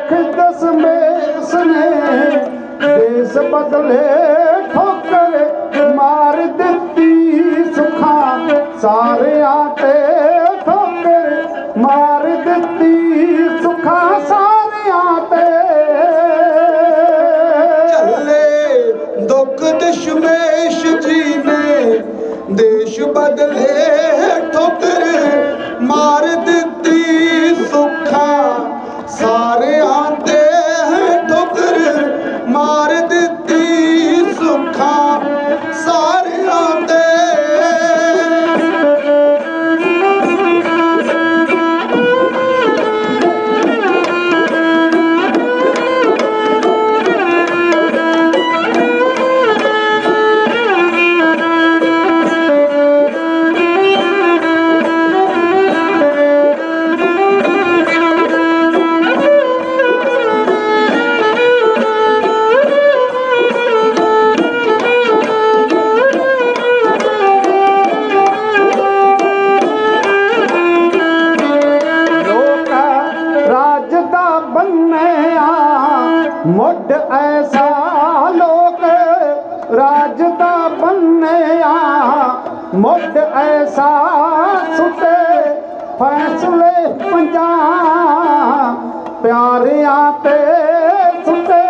लख दशमेश ने देश बदले ठोकर मार दिती सुखा सारियां ते ठोकर मार दिती सुखा सारियां ते चले दुख दशमेश जी ने देश बदले ठोकर मार दिती सुखा सारियां ते ठोकर मार दिती सुखा सारियां ते मुड ऐसा लोक राज दा बन्निया मुड ऐसा सुटे फैसले पंजा प्यारियां ते सुटे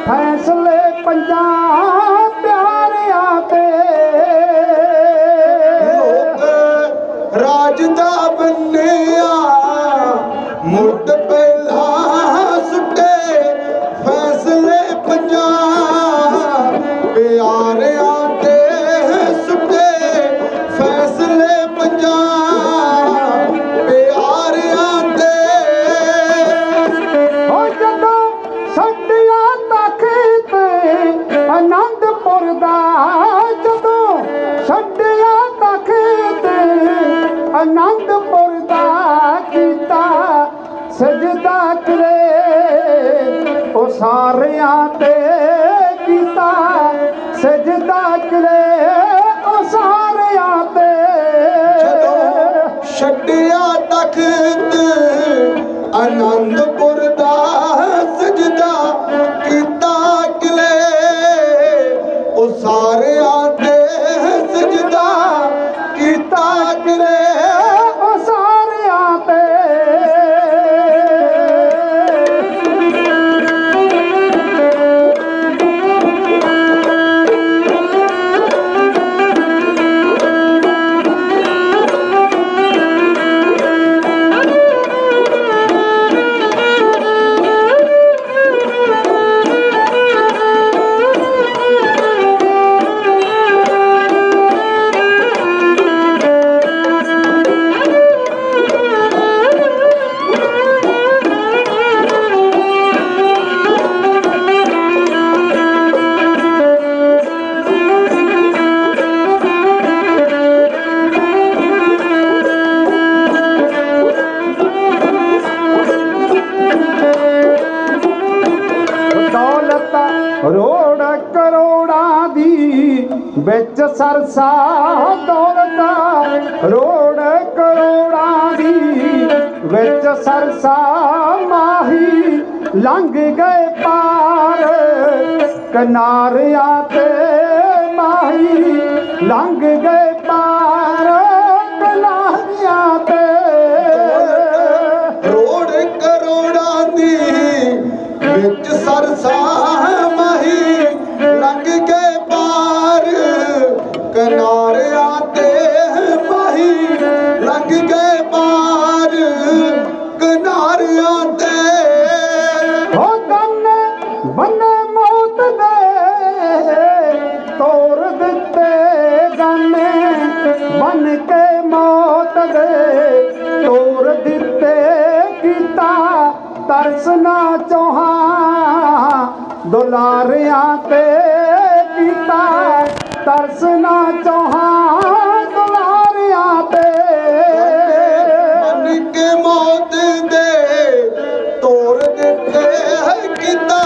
फैसले पंजा प्यारियां ते लोक राज दा बन्निया मुड पहला सुटे फैसले पंजा प्यारियां ते सुटे फैसले पंजा प्यारियां ते हो जदों छड्डिया तखत आनंदपुर दा जदों छड्डिया तखत आनंदपुर दा कीता सजदा करे ओ सारियां ते कीता सजदा करे ओ सारियां ते छड्डिया तखत आनंदपुर दा सजदा कीता किले ओ सारियां ते सजदा कीता किले ओ सारियां ते रोड़ करोड़ा दी बिच सरसा दौलत रोड़ करोड़ा दी बिच सरसा माही लंघ गए पार किनारियां ते माही लंघ गए पार किनारियां ते रोड़ करोड़ा दी बिच सरसा माही लंघ गए पार किनारियां ते माही लंघ गए पार किनारियां ते हो कन्ने बन्ने मौत दे तोड़ दिते गाने बन के मौत दे तोड़ दिते कीता तरसना चौहा दुलारियां ते कीता तरसना चौहा दुलारियां ते मन के मौत दे तोड़ दिते कीता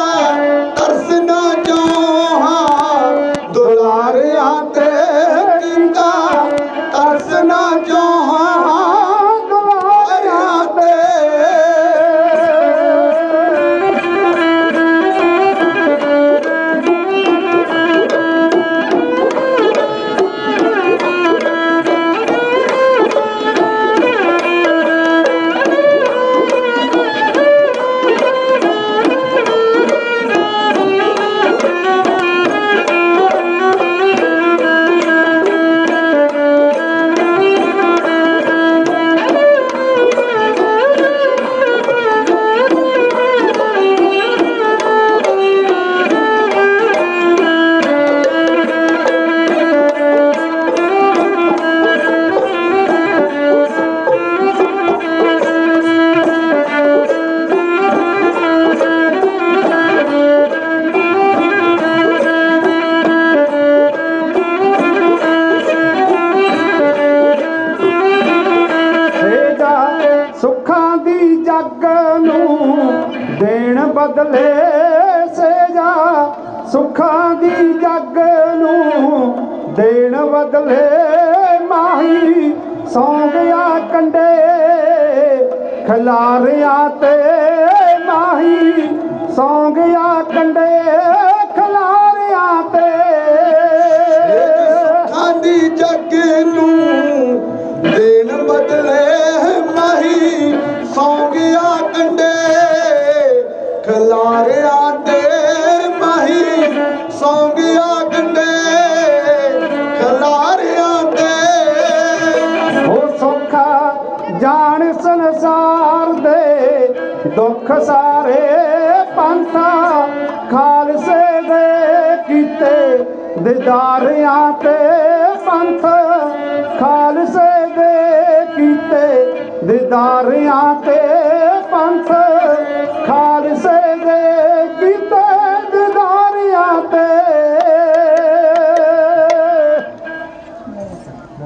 तरसना चौहा दुलारियां ते कीता तरसना चौहा दुलारियां ते बदले सेजा सुखां दी जग नूं देण बदले माही सौ गया कंडे खिलारियां ते माही सौ गया कंडे खिलारियां ते सुखां दी जग नूं देण बदले माही सौ गया कंडे खिलारियां ते माही सौ गया कंडे खिलारियां ते हो सौखा जान संसार दे दुख सारे पंथा खालसे दे कीते दीदारियां ते पंथ खालसे दे कीते दीदारियां ते पंथ खालसे दे कीते दीदारियां ते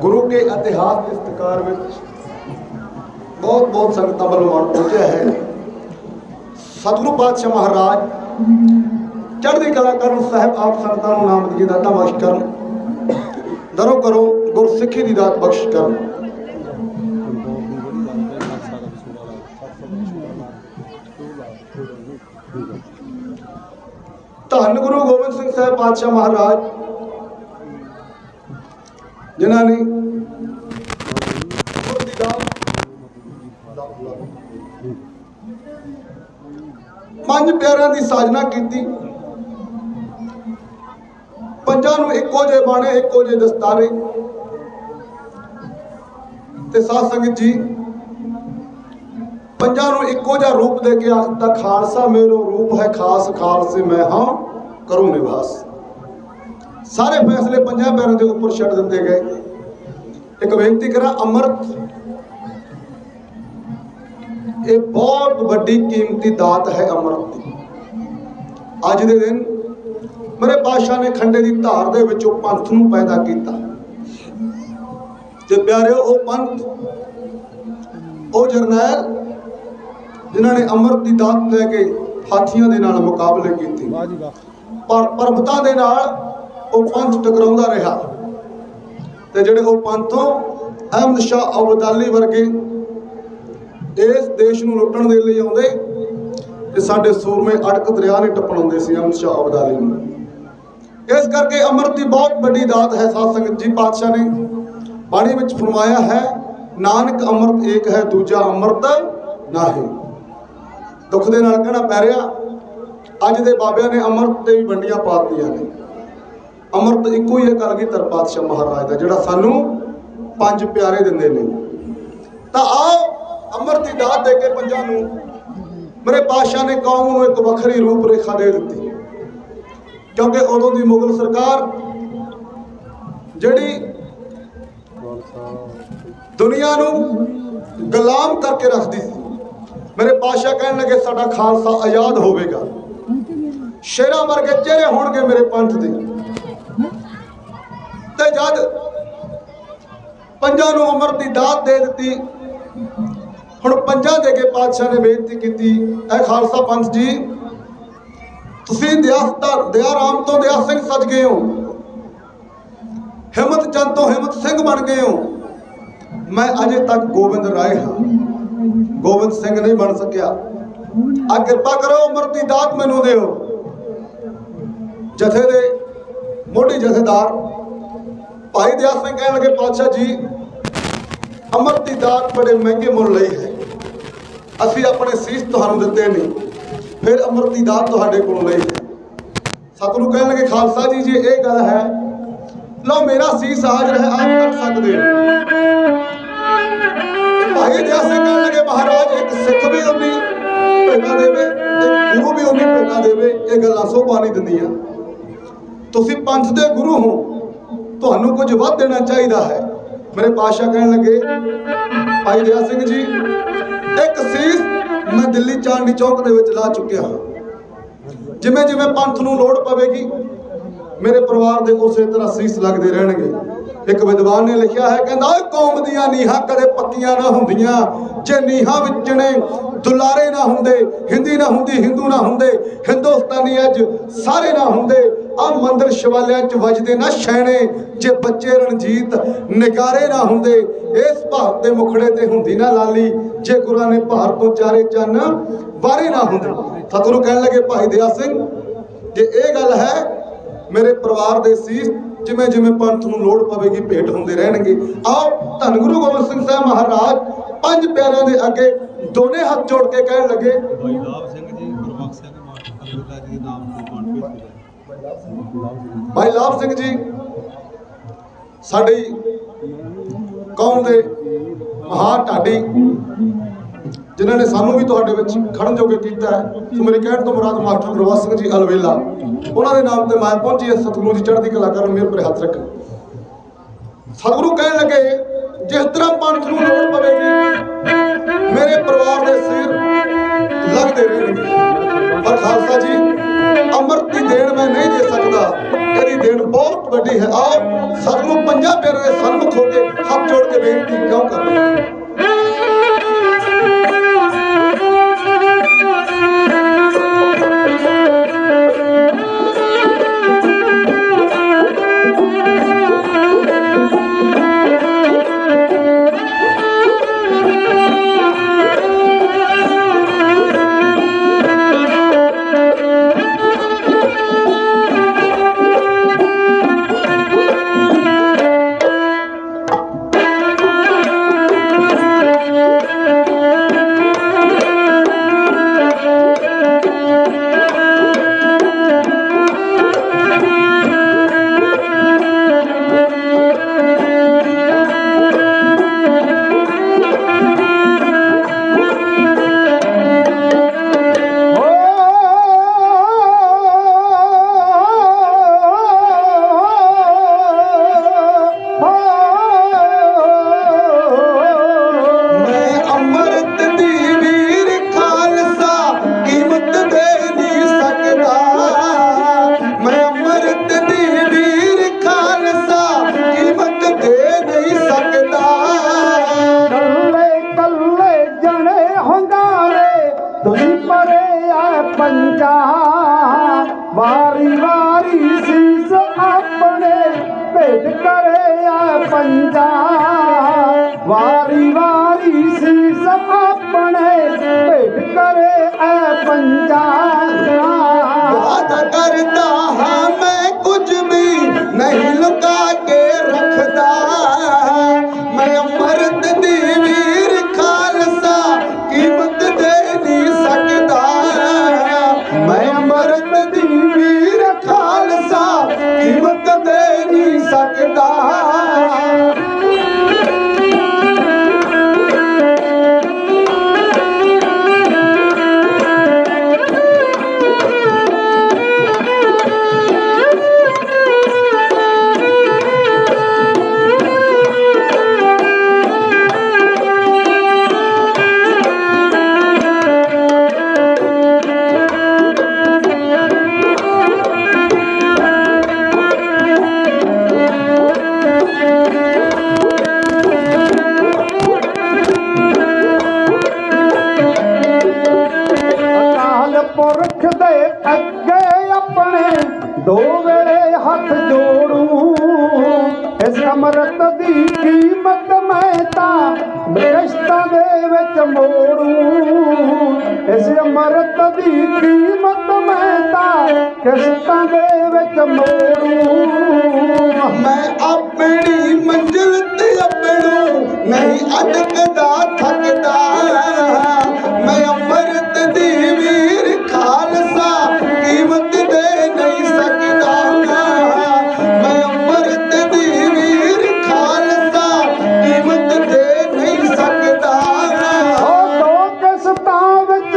गुरु के इतिहास के इस्तकार में बहुत बहुत संगतां वल्लों मान पहुंचा है। सतगुरु पातशाह महाराज चढ़दी कला करन साहिब आप संगतां नूं नामदगी दा दाता बख्श करन दरो करो गुरसिੱਖੀ दी दात बख्श करन। धन गुरु गोबिंद सिंह साहिब पातशाह महाराज जिन्हां ने पंज प्यारिਆਂ ਦੀ साजना की पंजां नूं इक्को जे बाणे इक्को जे दस्तारे ते साध संगत जी पंजां नूं इक्को जिहा रूप दे के आखदा खालसा मेरो रूप है खास खालसे मैं हाँ करूं निवास। सारे फैसले पंजां प्यारिਆਂ के ऊपर छड्ड दिते गए। एक बेनती करा अमृत ये बहुत वड्डी कीमती दात है अमृत की। अज दे दिन मेरे पातशाह ने खंडे की धार दे विचों पंथ नूं पैदा किया ते प्यारिओ वो पंथ वो जरनैल जिन्हां ने अमृत की दात लैके हाथियों के नाल मुकाबले कीते पर परबतां दे नाल वो पंथ टकराउंदा रहा ते जिहड़े वो पंथों अहमद शाह अब्दाली वर्गे इस देश नूं लुट्टण दे लई आउंदे ते साडे सूरमे अड़क दरिया नहीं टप्पण आउंदे सी अहमद शाह अब्दाली नूं। इस करके अमृत की बहुत बड़ी दात है। साध संगत जी पातशाह ने बाणी विच फरमाया है नानक अमृत एक है दूजा अमृत नाहीं। दुख दे नाल कहना पै रिहा अज दे बाबियां ने अमृत ते भी वंडियां पातियां ने। अमृत इक्को ही है कलगीधर पातशाह महाराज का जिहड़ा सानू पंज प्यारे दिंदे ने। तां आओ अमृत की दात दे के पंजां नूं मेरे पातशाह ने कौम नूं एक वखरी रूप रेखा दे दी क्योंकि उदों दी मुगल सरकार जिहड़ी दुनिया नूं गुलाम करके रखदी सी। मेरे पातशाह कहण लगे साडा खालसा आजाद होवेगा शेरां वर्गे चेहरे होणगे मेरे पंथ दे। ते जद पंजां नूं अमृत की दात दे दी हुण पंजां दे के पातशाह ने बेनती की ऐ खालसा पंथ जी तुसीं दया राम तो दया सिंह सज गए हो हिम्मत चंद तो हिम्मत सिंह बन गए हो। मैं अजे तक गोबिंद राय हाँ गोबिंद सिंह नहीं बन सकिया। आ कृपा करो अमृत की दात मैनू दिओ। जथे दे मोढ़ी जथेदार भाई दया सिंह कहने लगे पातशाह जी अमृत की दात बड़े महंगे मुल लई है असी अपने सीस तुहानू दिते नहीं फिर अमृत की दात तुहाडे कोलों लई है। सतगुरु कहने लगे खालसा जी जे ये गल है लो मेरा सीस हाजिर है आप कट सकते भाई दया सिंह कहने लगे महाराज एक सिख भी उन्नी भेटा देवे एक गुरु भी उन्नी भेटा देवे ये गल्लां शोभा नहीं दिंदियां। तुसीं पंथ दे गुरु हो तुहानू कुछ वध देना चाहिए है। मेरे पातशाह कहने लगे भाई दया सिंह जी एक सीस मैं दिल्ली चांदनी चौक दे विच ला चुकिया हाँ जिमें जिमें पंथ नूं लोड़ पवेगी मेरे परिवार दे उसे तरह सीस लगते रहणगे। एक विद्वान ने लिखा है, कहता कौम दियां नीहां कदे पक्कियां ना हुंदियां, जे नीहां विचने दुलारे ना हुंदे, हिंदी ना हुंदी, हिंदू ना हुंदे, हिंदुस्तानी अज सारे ना हुंदे, आ मंदिर शिवालियां च वजदे ना शैणे, जे बच्चे रणजीत निगारे ना हुंदे, इस भारत दे मुखड़े ते हुंदी ना लाली, जे गुरां ने भारत तो चारे चन्न वारे ना हुंदे। सतगुरु कहण लगे भाई दया सिंह जे ये गल है मेरे परिवार दे सीस जिमें जिमें पंथ नूं लोड़ पवेगी भेंट हुंदे रहणगे। आओ धन गुरु गोबिंद सिंह साहब महाराज पंज प्यारिਆਂ ਦੇ ਅੱਗੇ ਦੋਨੇ हथ जोड़ के कहण लगे, भाई लाभ सिंह जी गुरबख्श सिंह माता जी के नाम से भाई लाभ सिंह जी साडी कौम दे महान ढाडी जिन्हों ने सानू भी तुहाडे विच खड़न जोगे कीता है। सो मेरे कहण तो मुराद मास्टर गुरबख्श सिंह जी अलवेला उन्होंने नाम ते मैं पहुंची है। सतगुरु जी चढ़दी कला करन मेरे पर हाथ रखन। सतगुरु कहण लगे जिस तरह पंथ नूं लोड़ पवेगी मेरे परिवार दे सिर लगदे रहणगे, पर खालसा जी अमृत की देन मैं नहीं दे सकता, यदि देन बहुत वड्डी है। आओ सतगुरु पंजा प्यारे दे सन्मुख हो के हाथ जोड़ के बेनती क्यों कर रहे हैं। वारी वारी शीस अपने भेंट करे आ पंजा, वारी वारी शीस अपने भेंट करे आ पंजा। वादा करता हाँ मैं कुछ भी नहीं लुका के रखदा, मैं अमृत दी वीर खालसा कीमत दे नहीं सकदा, मैं अमृत दी वीर खालसा कीमत दे नहीं सकदा। पुरख दे अगे अपने दो वेले हाथ जोड़ू, इस अमृत दी कीमत मैं तां किश्तां दे विच मोड़ू, इस अमृत दी कीमत मैं तां किश्तां दे विच मोड़ू। मैं अपनी मंजिल ते अपनू नहीं अटकदा थकदा, मैं अमृत दी वीर खालसा कीमत दे नहीं सकदा, मैं अमृत दी वीर खालसा कीमत दे नहीं सकदा। दो किस्तां विच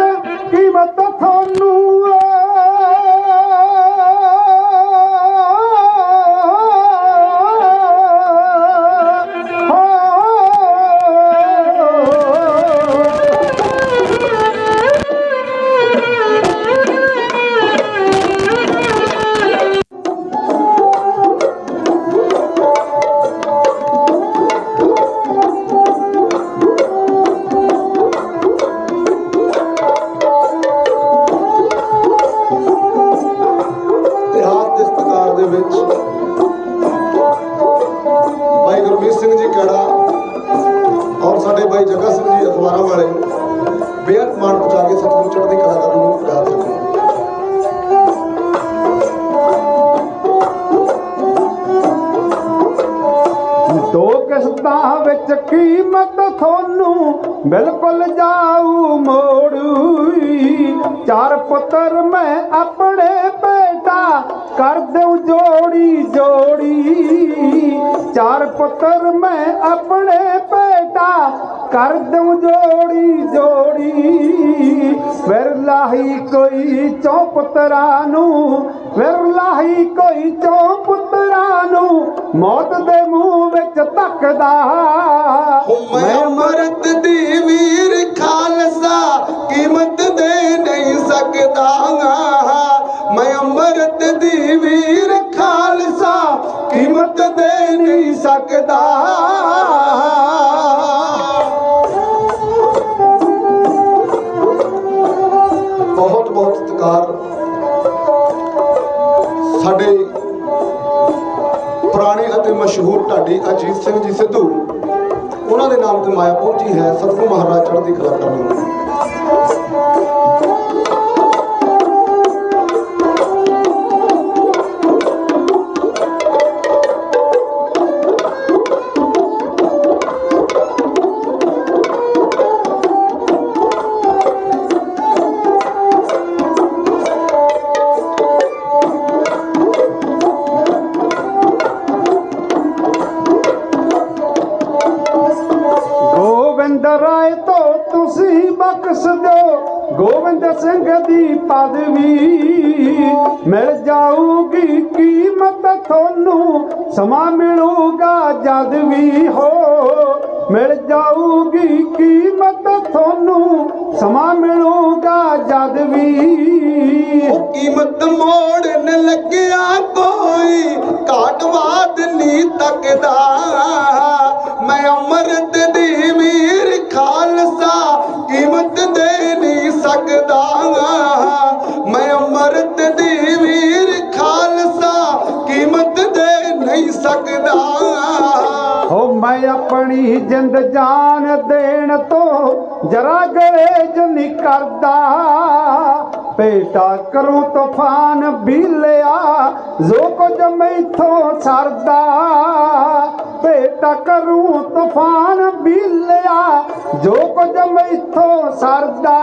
कीमत थानू ਚ ਕੀਮਤ ਤੁਹਾਨੂੰ ਬਿਲਕੁਲ ਜਾਊ ਮੋੜੂਈ। ਚਾਰ ਪੁੱਤਰ ਮੈਂ ਆਪਣੇ ਬੇਟਾ ਕਰ ਦਿਉ ਜੋੜੀ ਜੋੜੀ। ਚਾਰ ਪੁੱਤਰ ਮੈਂ ਆਪਣੇ ਬੇਟਾ ਕਰ ਦਿਉ ਜੋੜੀ ਜੋੜੀ। ਵਿਰਲਾਹੀ ਕੋਈ ਚੌ ਪੁੱਤਰਾਂ ਨੂੰ, ਵਿਰਲਾਹੀ ਕੋਈ ਚੌ ਪੁੱਤਰਾਂ ਨੂੰ ਮੌਤ ਦੇ ਮੂੰਹ ਵਿੱਚ ਧੱਕਦਾ। ਮੈਂ ਅਮਰਤ ਦੀ ਵੀਰ ਖਾਲਸਾ ਕੀਮਤ ਦੇ ਨਹੀਂ ਸਕਦਾ। ਮੈਂ ਅਮਰਤ ਦੀ ਵੀਰ ਖਾਲਸਾ ਕੀਮਤ ਦੇ ਨਹੀਂ ਸਕਦਾ। ਬਹੁਤ ਬਹੁਤ ਸਤਿਕਾਰ ਸਾਡੇ ਪੁਰਾਣੇ ਅਤੇ ਮਸ਼ਹੂਰ ਢਾਡੀ ਅਜੀਤ ਸਿੰਘ ਜੀ ਸਿੱਧੂ, ਉਹਨਾਂ ਦੇ ਨਾਮ ਤੇ ਮਾਇਆ ਪਹੁੰਚੀ ਹੈ। ਸਤਿਗੁਰੂ ਮਹਾਰਾਜ ਚੜ੍ਹਦੀ ਕਲਾ ਕਰਨ। ਗੋਬਿੰਦ ਰਾਏ ਤੋਂ ਤੁਸੀਂ ਬਖਸ਼ ਦਿਓ ਗੋਬਿੰਦ ਸਿੰਘ ਦੀ ਪਦਵੀ। ਮਿਲ ਜਾਊਗੀ ਕੀਮਤ ਤੁਹਾਨੂੰ ਸਮਾਂ ਮਿਲੂਗਾ ਜਦ ਵੀ ਹੋ। ਮਿਲ ਜਾਊਗੀ ਕੀਮਤ ਤੁਹਾਨੂੰ ਸਮਾਂ ਮਿਲੂਗਾ ਜਦ ਵੀ। ਕੀਮਤ ਮੋੜਨ ਲੱਗਿਆ ਕੋਈ ਘਾਟਵਾਦ ਨਹੀਂ ਤੱਕਦਾ। ਮੈਂ ਅਮਰਤ ਦੀ ਵੀਰ ਖਾਲਸਾ ਕੀਮਤ ਦੇ ਨਹੀਂ ਸਕਦਾ। ਮੈਂ ਅਮਰਤ ਦੀ ਵੀਰ ਖਾਲਸਾ ਕੀਮਤ ਦੇ ਨਹੀਂ ਸਕਦਾ। ਹੋ ਮੈਂ ਆਪਣੀ ਜਿੰਦ ਜਾਨ ਦੇਣ ਤੋਂ ਜਰਾ ਗਰੇਜ ਨਹੀਂ ਕਰਦਾ। ਬੇਟਾ ਕਰੂੰ ਤੂਫਾਨ ਬੀਲਿਆ ਜੋ ਕੁਝ ਮੈਥੋਂ ਸਰਦਾ। ਬੇਟਾ ਕਰੂੰ ਤੂਫਾਨ ਬੀਲਿਆ ਜੋ ਕੁਝ ਮੈਥੋਂ ਸਰਦਾ।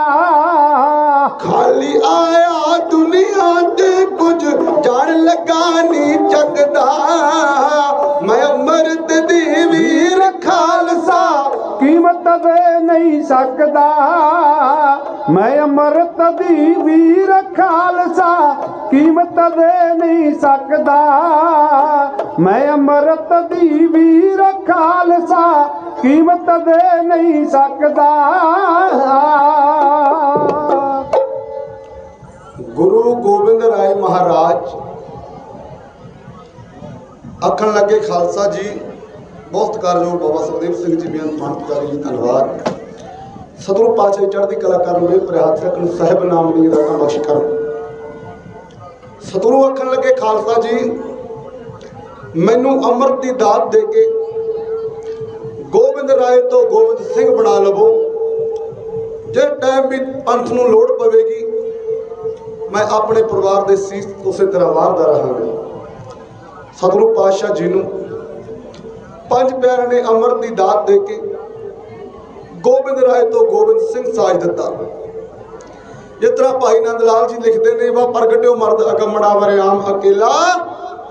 ਖਾਲੀ ਆਇਆ ਦੁਨੀਆ ਤੇ ਕੁਝ ਜਾਣ ਲੱਗਾ ਨਹੀਂ ਚੱਕਦਾ। ਮੈਂ ਅਮਰਤ ਦੀ ਵੀਰ ਖਾਲਸਾ ਕੀਮਤ ਦੇ ਨਹੀਂ ਸਕਦਾ। ਮੈਂ ਅਮਰਤ ਦੀ ਵੀਰ ਖਾਲਸਾ ਕੀਮਤ ਦੇ ਨਹੀਂ ਸਕਦਾ। ਮੈਂ ਅਮਰਤ ਦੀ ਵੀਰ ਖਾਲਸਾ ਕੀਮਤ ਦੇ ਨਹੀਂ ਸਕਦਾ। ਗੁਰੂ ਗੋਬਿੰਦ ਰਾਏ ਮਹਾਰਾਜ ਆਖਣ ਲੱਗੇ ਖਾਲਸਾ ਜੀ। ਬਹੁਤ ਸਤਿਕਾਰਯੋਗ ਬਾਬਾ ਸੁਖਦੇਵ ਸਿੰਘ ਜੀ ਬੇਅੰਤ ਮਾਨਤਕਾਰੀ ਜੀ, ਧੰਨਵਾਦ। ਸਤਿਗੁਰੂ ਪਾਤਸ਼ਾਹ ਚੜ੍ਹਦੀ ਕਲਾ ਕਰਨ ਵੇ ਪ੍ਰਿਆਤ ਰੱਖਣ ਸਾਹਿਬ ਨਾਮ ਦੀ ਦਾਤਾ ਬਖਸ਼ ਕਰਨ। ਸਤਿਗੁਰੂ ਆਖਣ ਲੱਗੇ ਖਾਲਸਾ ਜੀ ਮੈਨੂੰ ਅੰਮ੍ਰਿਤ ਦੀ ਦਾਤ ਦੇ ਕੇ ਗੋਬਿੰਦ ਰਾਏ ਤੋਂ ਗੋਬਿੰਦ ਸਿੰਘ ਬਣਾ ਲਵੋ। ਜੇ ਟਾਈਮ ਵੀ ਪੰਥ ਨੂੰ ਲੋੜ ਪਵੇਗੀ ਮੈਂ ਆਪਣੇ ਪਰਿਵਾਰ ਦੇ ਸੀਸ ਉਸੇ ਤਰ੍ਹਾਂ ਵਾਰਦਾ ਰਹਾਂਗਾ। ਸਤਿਗੁਰੂ ਪਾਤਸ਼ਾਹ ਜੀ ਨੂੰ ਪੰਜ ਪਿਆਰਿਆਂ ਨੇ ਅੰਮ੍ਰਿਤ ਦੀ ਦਾਤ ਦੇ ਕੇ ਗੋਬਿੰਦ ਰਾਏ ਤੋਂ ਗੋਬਿੰਦ ਸਿੰਘ ਸਾਜ ਦਿੱਤਾ। ਜਿਸ ਤਰ੍ਹਾਂ ਭਾਈ ਨੰਦ ਲਾਲ ਜੀ ਲਿਖਦੇ ਨੇ, ਵਾ ਪ੍ਰਗਟਿਓ ਮਰਦ ਅਗੰਮੜਾ ਵਰਿਆਮ ਅਕੇਲਾ,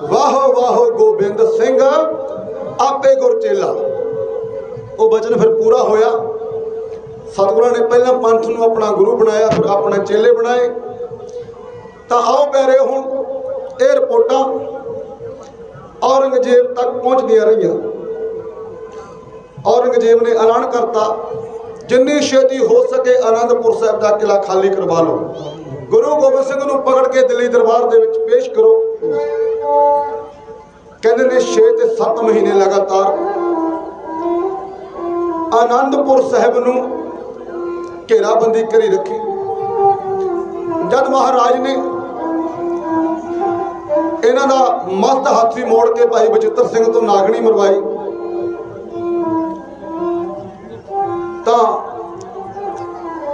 ਵਾਹੋ ਵਾਹੋ ਗੋਬਿੰਦ ਸਿੰਘ ਆਪੇ ਗੁਰ ਚੇਲਾ। ਉਹ ਬਚਨ ਫਿਰ ਪੂਰਾ ਹੋਇਆ। ਸਤਿਗੁਰਾਂ ਨੇ ਪਹਿਲਾਂ ਪੰਥ ਨੂੰ ਆਪਣਾ ਗੁਰੂ ਬਣਾਇਆ, ਫਿਰ ਆਪਣੇ ਚੇਲੇ ਬਣਾਏ। ਤਾਂ ਆਓ ਪਿਆਰਿਓ, ਹੁਣ ਇਹ ਰਿਪੋਰਟਾਂ ਔਰੰਗਜ਼ੇਬ ਤੱਕ ਪਹੁੰਚਦੀਆਂ ਰਹੀਆਂ। ਔਰੰਗਜ਼ੇਬ ਨੇ ਐਲਾਨ ਕਰਤਾ ਜਿੰਨੀ ਛੇਤੀ ਹੋ ਸਕੇ ਆਨੰਦਪੁਰ ਸਾਹਿਬ ਦਾ ਕਿਲਾ ਖਾਲੀ ਕਰਵਾ ਲਓ। ਗੁਰੂ ਗੋਬਿੰਦ ਸਿੰਘ ਨੂੰ ਪਕੜ ਕੇ ਦਿੱਲੀ ਦਰਬਾਰ ਦੇ ਵਿੱਚ ਪੇਸ਼ ਕਰੋ। ਕਹਿੰਦੇ ਨੇ 6 ਤੇ 7 ਮਹੀਨੇ ਲਗਾਤਾਰ ਆਨੰਦਪੁਰ ਸਾਹਿਬ ਨੂੰ ਘੇਰਾਬੰਦੀ ਕਰੀ ਰੱਖੀ। ਜਦ ਮਹਾਰਾਜ ਨੇ ਇਹਨਾਂ ਦਾ ਮਸਤ ਹਾਥੀ ਮੋੜ ਕੇ ਭਾਈ ਬਚਿੱਤਰ ਸਿੰਘ ਤੋਂ ਨਾਗਣੀ ਮਰਵਾਈ ਤਾਂ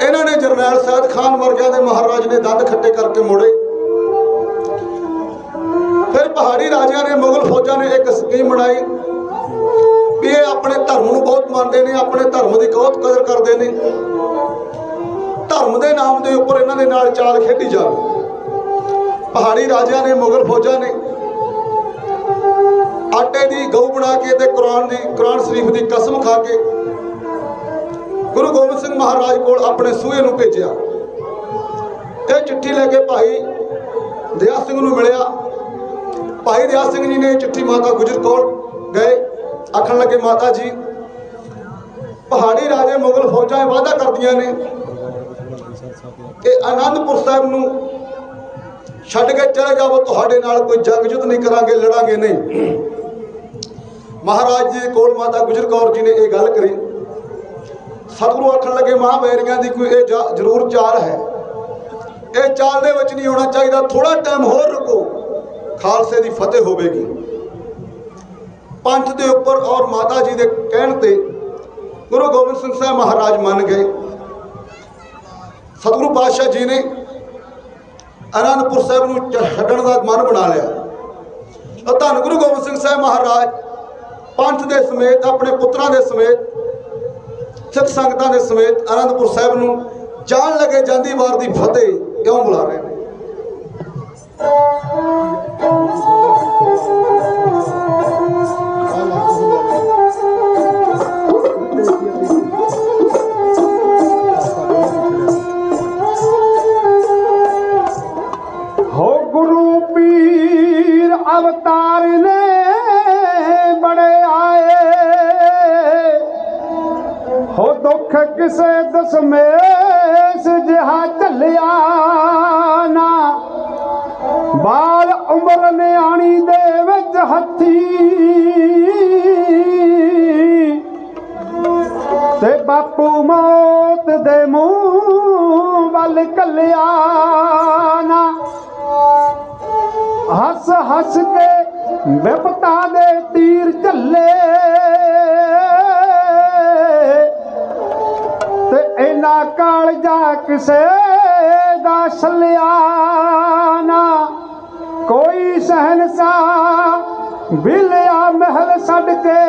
ਇਹਨਾਂ ਨੇ ਜਰਨੈਲ ਸੈਦ ਖਾਨ ਵਰਗਿਆਂ ਦੇ ਮਹਾਰਾਜ ਨੇ ਦੰਦ ਖੱਟੇ ਕਰਕੇ ਮੋੜੇ। ਫਿਰ ਪਹਾੜੀ ਰਾਜਿਆਂ ਨੇ, ਮੁਗਲ ਫੌਜਾਂ ਨੇ ਇੱਕ ਸਕੀਮ ਬਣਾਈ ਵੀ ਇਹ ਆਪਣੇ ਧਰਮ ਨੂੰ ਬਹੁਤ ਮੰਨਦੇ ਨੇ, ਆਪਣੇ ਧਰਮ ਦੀ ਬਹੁਤ ਕਦਰ ਕਰਦੇ ਨੇ। ਧਰਮ ਦੇ ਨਾਮ ਦੇ ਉੱਪਰ ਇਹਨਾਂ ਦੇ ਨਾਲ ਚਾਲ ਖੇਡੀ ਜਾਵੇ। ਪਹਾੜੀ ਰਾਜਿਆਂ ਨੇ, ਮੁਗਲ ਫੌਜਾਂ ਨੇ ਆਟੇ ਦੀ ਗਊ ਬਣਾ ਕੇ ਤੇ ਕੁਰਾਨ ਸ਼ਰੀਫ ਦੀ ਕਸਮ ਖਾ ਕੇ ਗੁਰੂ ਗੋਬਿੰਦ ਸਿੰਘ ਮਹਾਰਾਜ ਕੋਲ ਆਪਣੇ ਸੂਹੇ ਨੂੰ ਭੇਜਿਆ। ਇਹ ਚਿੱਠੀ ਲੈ ਕੇ ਭਾਈ ਦਇਆ ਸਿੰਘ ਨੂੰ ਮਿਲਿਆ। ਭਾਈ ਦਇਆ ਸਿੰਘ ਜੀ ਨੇ ਇਹ ਚਿੱਠੀ ਮਾਤਾ ਗੁਜਰ ਕੋਲ ਗਏ, ਆਖਣ ਲੱਗੇ, ਮਾਤਾ ਜੀ, ਪਹਾੜੀ ਰਾਜੇ ਮੁਗਲ ਫੌਜਾਂ ਇਹ ਵਾਅਦਾ ਕਰਦੀਆਂ ਨੇ ਕਿ ਆਨੰਦਪੁਰ ਸਾਹਿਬ ਨੂੰ ਛੱਡ ਕੇ ਚਲੇ ਜਾਵੋ, ਤੁਹਾਡੇ ਨਾਲ ਕੋਈ ਜੰਗ ਯੁੱਧ ਨਹੀਂ ਕਰਾਂਗੇ, ਲੜਾਂਗੇ ਨਹੀਂ। ਮਹਾਰਾਜ ਜੀ ਕੋਲ ਮਾਤਾ ਗੁਜਰ ਕੌਰ ਜੀ ਨੇ ਇਹ ਗੱਲ ਕਰੀ। ਸਤਿਗੁਰੂ ਆਖਣ ਲੱਗੇ, ਮਹਾਂਵੈਰੀਆਂ ਦੀ ਕੋਈ ਇਹ ਜ਼ਰੂਰ ਚਾਲ ਹੈ, ਇਹ ਚਾਲ ਦੇ ਵਿੱਚ ਨਹੀਂ ਹੋਣਾ ਚਾਹੀਦਾ, ਥੋੜਾ ਟਾਈਮ ਹੋਰ ਰੁਕੋ, ਖਾਲਸੇ ਦੀ ਫਤਿਹ ਹੋਵੇਗੀ। ਪੰਥ ਦੇ ਉੱਪਰ ਔਰ ਮਾਤਾ ਜੀ ਦੇ ਕਹਿਣ ਤੇ ਗੁਰੂ ਗੋਬਿੰਦ ਸਿੰਘ ਸਾਹਿਬ ਮਹਾਰਾਜ ਮੰਨ ਗਏ। ਸਤਿਗੁਰੂ ਪਾਤਸ਼ਾਹ ਜੀ ਨੇ ਆਨੰਦਪੁਰ ਸਾਹਿਬ ਨੂੰ ਛੱਡਣ ਦਾ ਮਨ ਬਣਾ ਲਿਆ। ਧੰਨ ਗੁਰੂ ਗੋਬਿੰਦ ਸਿੰਘ ਸਾਹਿਬ ਮਹਾਰਾਜ ਪੰਥ ਦੇ ਸਮੇਤ, ਆਪਣੇ ਪੁੱਤਰਾਂ ਦੇ ਸਮੇਤ, ਸਿੱਖ ਸੰਗਤਾਂ ਦੇ ਸਮੇਤ ਆਨੰਦਪੁਰ ਸਾਹਿਬ ਨੂੰ ਜਾਣ ਲੱਗੇ। ਜਾਂਦੀ ਵਾਰ ਦੀ ਫਤਿਹ ਕਿਉਂ ਬੁਲਾ ਰਹੇ ਨੇ? ਹੋ ਗੁਰੂ ਪੀਰ ਅਵਤਾਰ ਨੇ ਬੜੇ ਆਏ, ਹੋ ਦੁੱਖ ਕਿਸੇ ਦਸਮੇਸ਼ ਜਿਹਾ ਝੱਲਿਆ ਨਾ, ਬਾਲ ਉਮਰ ਨਿਆਣੀ ਦੇ ਵਿੱਚ ਹੱਥੀ ਤੇ ਬਾਪੂ ਮੌਤ ਦੇ ਮੂੰਹ ਵੱਲ ਘੱਲਿਆ ਨਾ। ਹੱਸ ਹੱਸ ਕੇ ਵਿਪਤਾ ਦੇ ਤੀਰ ਝੱਲੇ ਤੇ ਇਹਨਾਂ ਕਾਲਜਾ ਕਿਸੇ ਦਾ ਛੱਲਿਆ ਨਾ। ਕੋਈ ਸ਼ਹਿਨਸ਼ਾਹ ਵਿਲਿਆ ਮਹਿਲ ਛੱਡ ਕੇ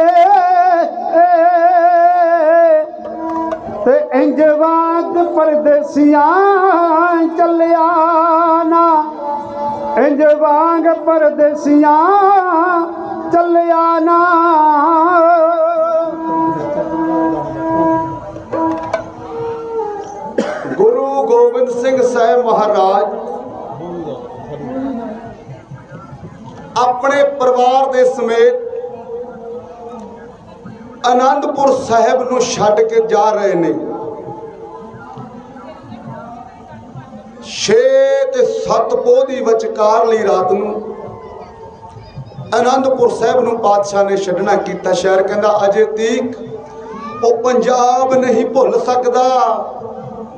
ਤੇ ਇੰਜ ਵਾਂਗ ਪਰਦੇਸੀਆਂ ਚੱਲਿਆ ਨਾ, ਇੰਜ ਵਾਂਗ ਪਰਦੇਸੀਆਂ ਚੱਲਿਆ ਨਾ। ਗੁਰੂ ਗੋਬਿੰਦ ਸਿੰਘ ਸਾਹਿਬ ਮਹਾਰਾਜ ਆਪਣੇ ਪਰਿਵਾਰ ਦੇ ਸਮੇਤ ਆਨੰਦਪੁਰ ਸਾਹਿਬ ਨੂੰ ਛੱਡ ਕੇ ਜਾ ਰਹੇ ਨੇ। 6 ਤੇ 7 ਪੋਹ ਦੀ ਵਿਚਕਾਰਲੀ ਰਾਤ ਨੂੰ ਆਨੰਦਪੁਰ ਸਾਹਿਬ ਨੂੰ ਪਾਤਸ਼ਾਹ ਨੇ ਛੱਡਣਾ ਕੀਤਾ। ਸ਼ਹਿਰ ਕਹਿੰਦਾ, ਅਜੇ ਤੀਕ ਉਹ ਪੰਜਾਬ ਨਹੀਂ ਭੁੱਲ ਸਕਦਾ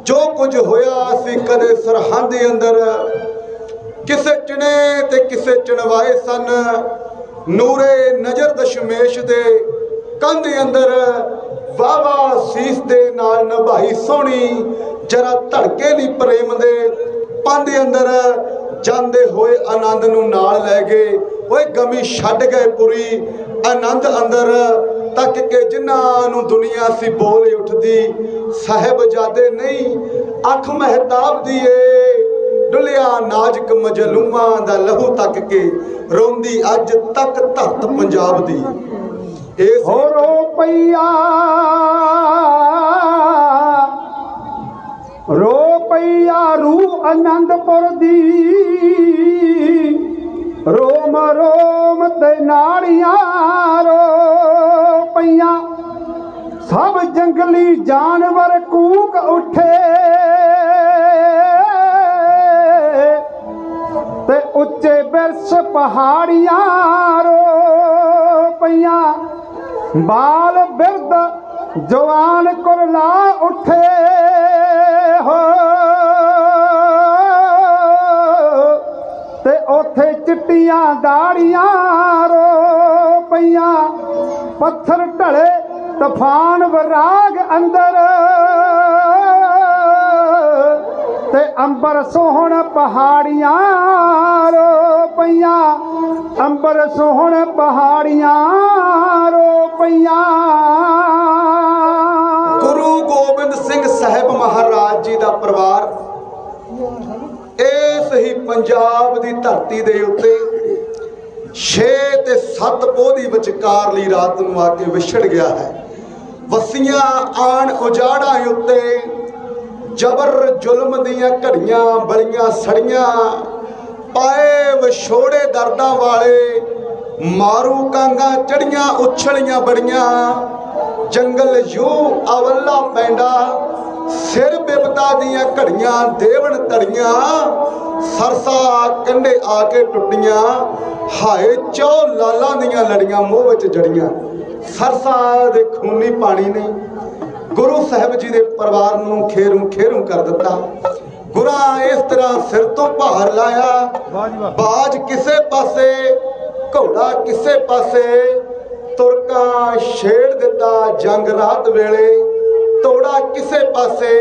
ਜੋ ਕੁਝ ਹੋਇਆ ਸੀ ਕਦੇ ਸਰਹੰਦ ਦੇ ਅੰਦਰ। ਕਿਸੇ ਚਿਣੇ ਤੇ ਕਿਸੇ ਚਣਵਾਏ ਸਨ, ਨੂਰੇ ਨਜ਼ਰ ਦਸ਼ਮੇਸ਼ ਦੇ ਕੰਧ ਅੰਦਰ ਵਾਵਾ ਸੀਸ ਦੇ ਨਾਲ ਨਿਭਾਈ ਸੋਹਣੀ, ਜਰਾ ਧੜਕੇ ਨਹੀਂ ਪ੍ਰੇਮ ਦੇ ਪੰਧ ਅੰਦਰ। ਜਾਂਦੇ ਹੋਏ ਆਨੰਦ ਨੂੰ ਨਾਲ ਲੈ ਗਏ, ਓਏ ਗਮੀ ਛੱਡ ਗਏ ਪੁਰੀ ਆਨੰਦ ਅੰਦਰ। ਤੱਕ ਕੇ ਜਿਨ੍ਹਾਂ ਨੂੰ ਦੁਨੀਆ ਸੀ ਬੋਲ ਉੱਠਦੀ, ਸਾਹਿਬਜ਼ਾਦੇ ਨਹੀਂ ਅੱਖ ਮਹਿਤਾਬ ਦੀ ਏ। ਡੁੱਲਿਆ ਨਾਜ਼ਕ ਮਜਲੂਮਾਂ ਦਾ ਲਹੂ ਤੱਕ ਕੇ ਰੋਂਦੀ ਅੱਜ ਤੱਕ ਧਰਤ ਪੰਜਾਬ ਦੀ। ਹੋ ਰੋ ਪਈਆ ਰੂ ਆਨੰਦਪੁਰ ਦੀ, ਰੋਮ ਰੋਮ ਤੇ ਨਾੜੀਆਂ ਰੋ ਪਈਆਂ। ਸਭ ਜੰਗਲੀ ਜਾਨਵਰ ਕੂਕ ਉੱਠੇ ਤੇ ਉੱਚੇ ਬਿਰਛ ਪਹਾੜੀਆਂ ਰੋ ਪਈਆਂ। ਬਾਲ ਬਿਰਧ ਜਵਾਨ ਕੁਰਲਾ ਉੱਠੇ ਹੋ ਤੇ ਉੱਥੇ ਚਿੱਟੀਆਂ ਦਾੜੀਆਂ ਰੋ ਪਈਆਂ। ਪੱਥਰ ਢਲੇ ਤੂਫਾਨ ਵਰਾਗ ਅੰਦਰ ते अंबर सोहण पहाड़ियां रो पईयां, अंबर सोहण पहाड़ियां रो पईयां। गुरु गोबिंद सिंह साहिब महाराज जी का परिवार इस ही पंजाब की धरती के उत्ते 6 ते 7 पोह दी विचकारली रात नूं आके विछड़ गया है। वसियां आन उजाड़ा उत्ते जबर जुल्म दियां घड़ियां बलियां सड़ियां, पाए विछोड़े दर्दां वाले, मारू कांगा चढ़ियां उछलियां बड़ियां, जंगल यू अवला पैंदा, सिर बिपता दियां घड़ियां देवन तड़ियां, सरसा कंढे आके टुटियां, हाए चौ लालां दियां लड़ियां मोह विच जड़ियां। सरसा दे खूनी पानी ने गुरु साहिब जी दे परिवार नूं खेरू खेरू कर दिता। गुरां इस तरह सिर तो भार लाया, बाज किसे पासे घोड़ा किसे पासे, तुरका छेड़ दिता जंग रात वेले, तोड़ा किसे पासे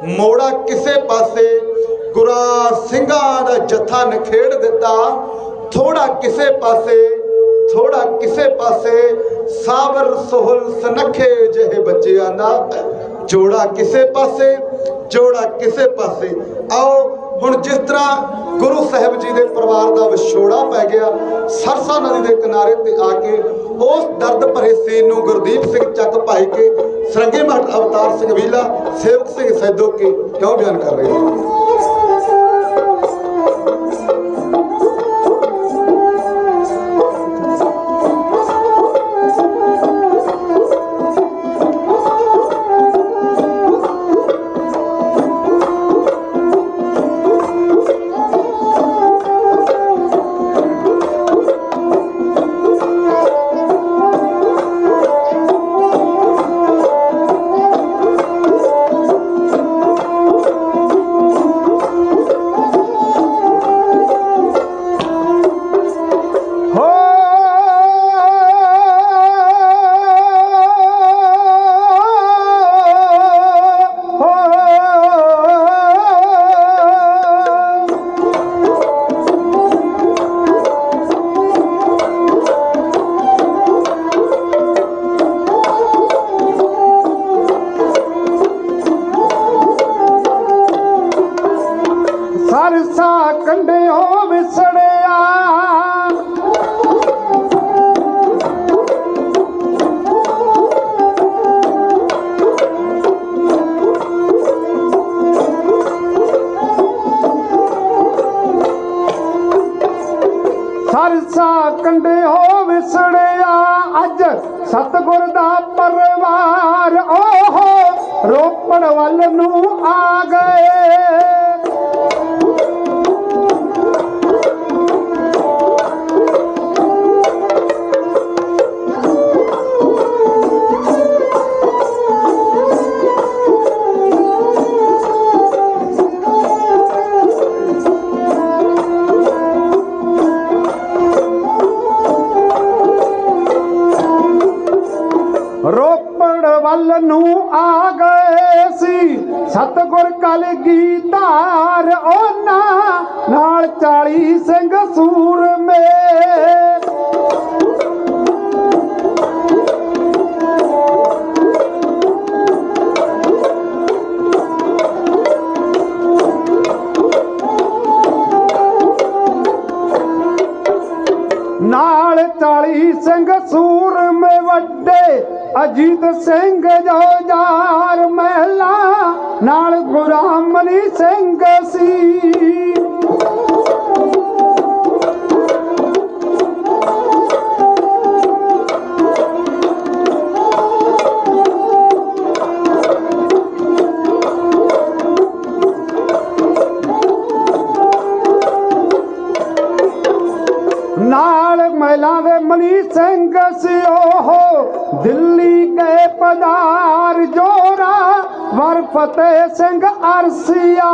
मोड़ा किसे पासे, गुरां ਸਿੰਘਾਂ ਦਾ जत्था नखेड़ दिता, थोड़ा किसे पासे थोड़ा किसे पासे, साबर सोहल सनखे जहे बच्चियां दा जोड़ा किसे पासे जोड़ा किसे पासे। आओ हुण जिस तरह गुरु साहिब जी दे परिवार दा विछोड़ा पै गया, सरसा नदी दे किनारे ते आके उस दर्द भरे सीन नूं गुरदीप सिंह चक भाई के सरंगे मठ अवतार सिंह वीला सेवक सिंह सैदो के क्यों बयान कर रहे हैं। सरसा कंढियों विसड़िया, सरसा कंढियों विसड़िया, अज सतगुर दा परिवार ओहो रोपड़ वल नूं आ गए। रोपड़ वल नूं आ गए सी सतगुर कलगीधार, ओना नाल 40 सिंह सूरमे। नाल 40 सिंह सूरमे वड्डे, अजीत सिंह जो जार महला, नाल गुरामनी सिंह सी। नाल महिला दे मनी सिंह सी ओहो, दिल्ली गए पधार जोरा, वर फतेह सिंह अरसिया।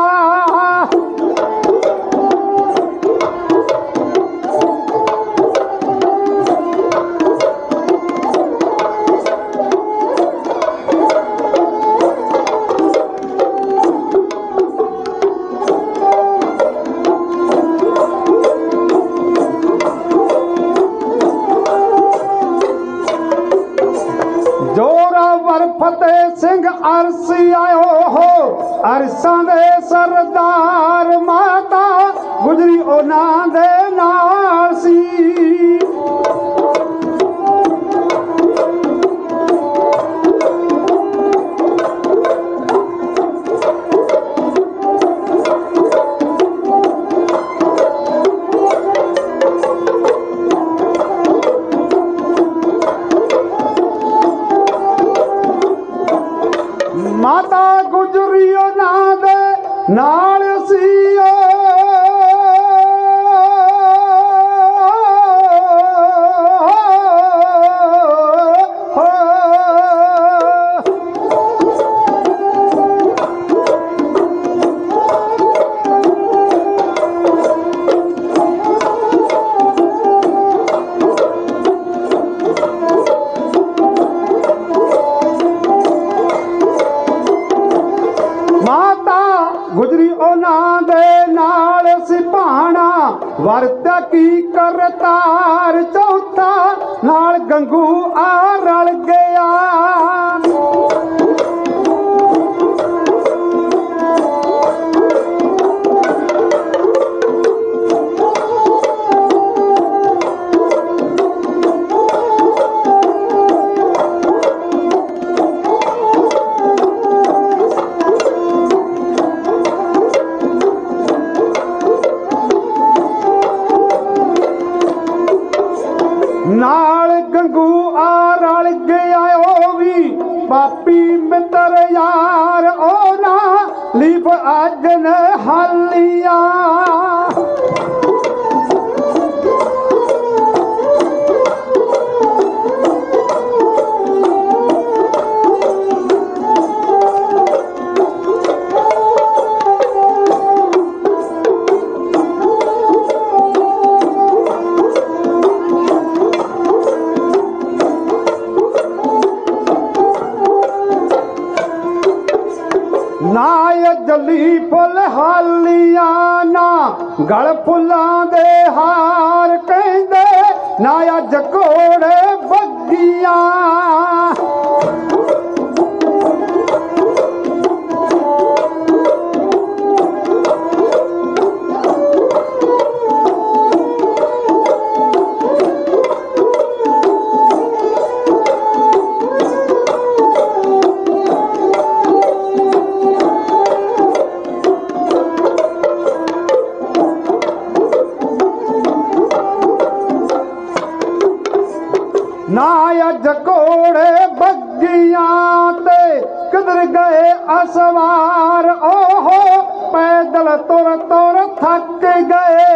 सी आयो हो अरसां दे सरदार माता गुजरी उन्हां दे नाल सी माता गुजरियो ना दे नाल सीओ गुजरी उन्हां दे नाल सिपाणा वरत्या की करतार चौथा नाल गंगू आ रल गया नाल गंगू आ रल गया ओ भी पापी मित्र यार ओ ना लीफ अजन हालिया नाय जली फुल हालिया ना गल फुलां दे हार कहंदे नाया जकोड़े बगिया नाया जकोड़े बगिया ते किधर गए असवार ओहो पैदल तुर तुर थक गए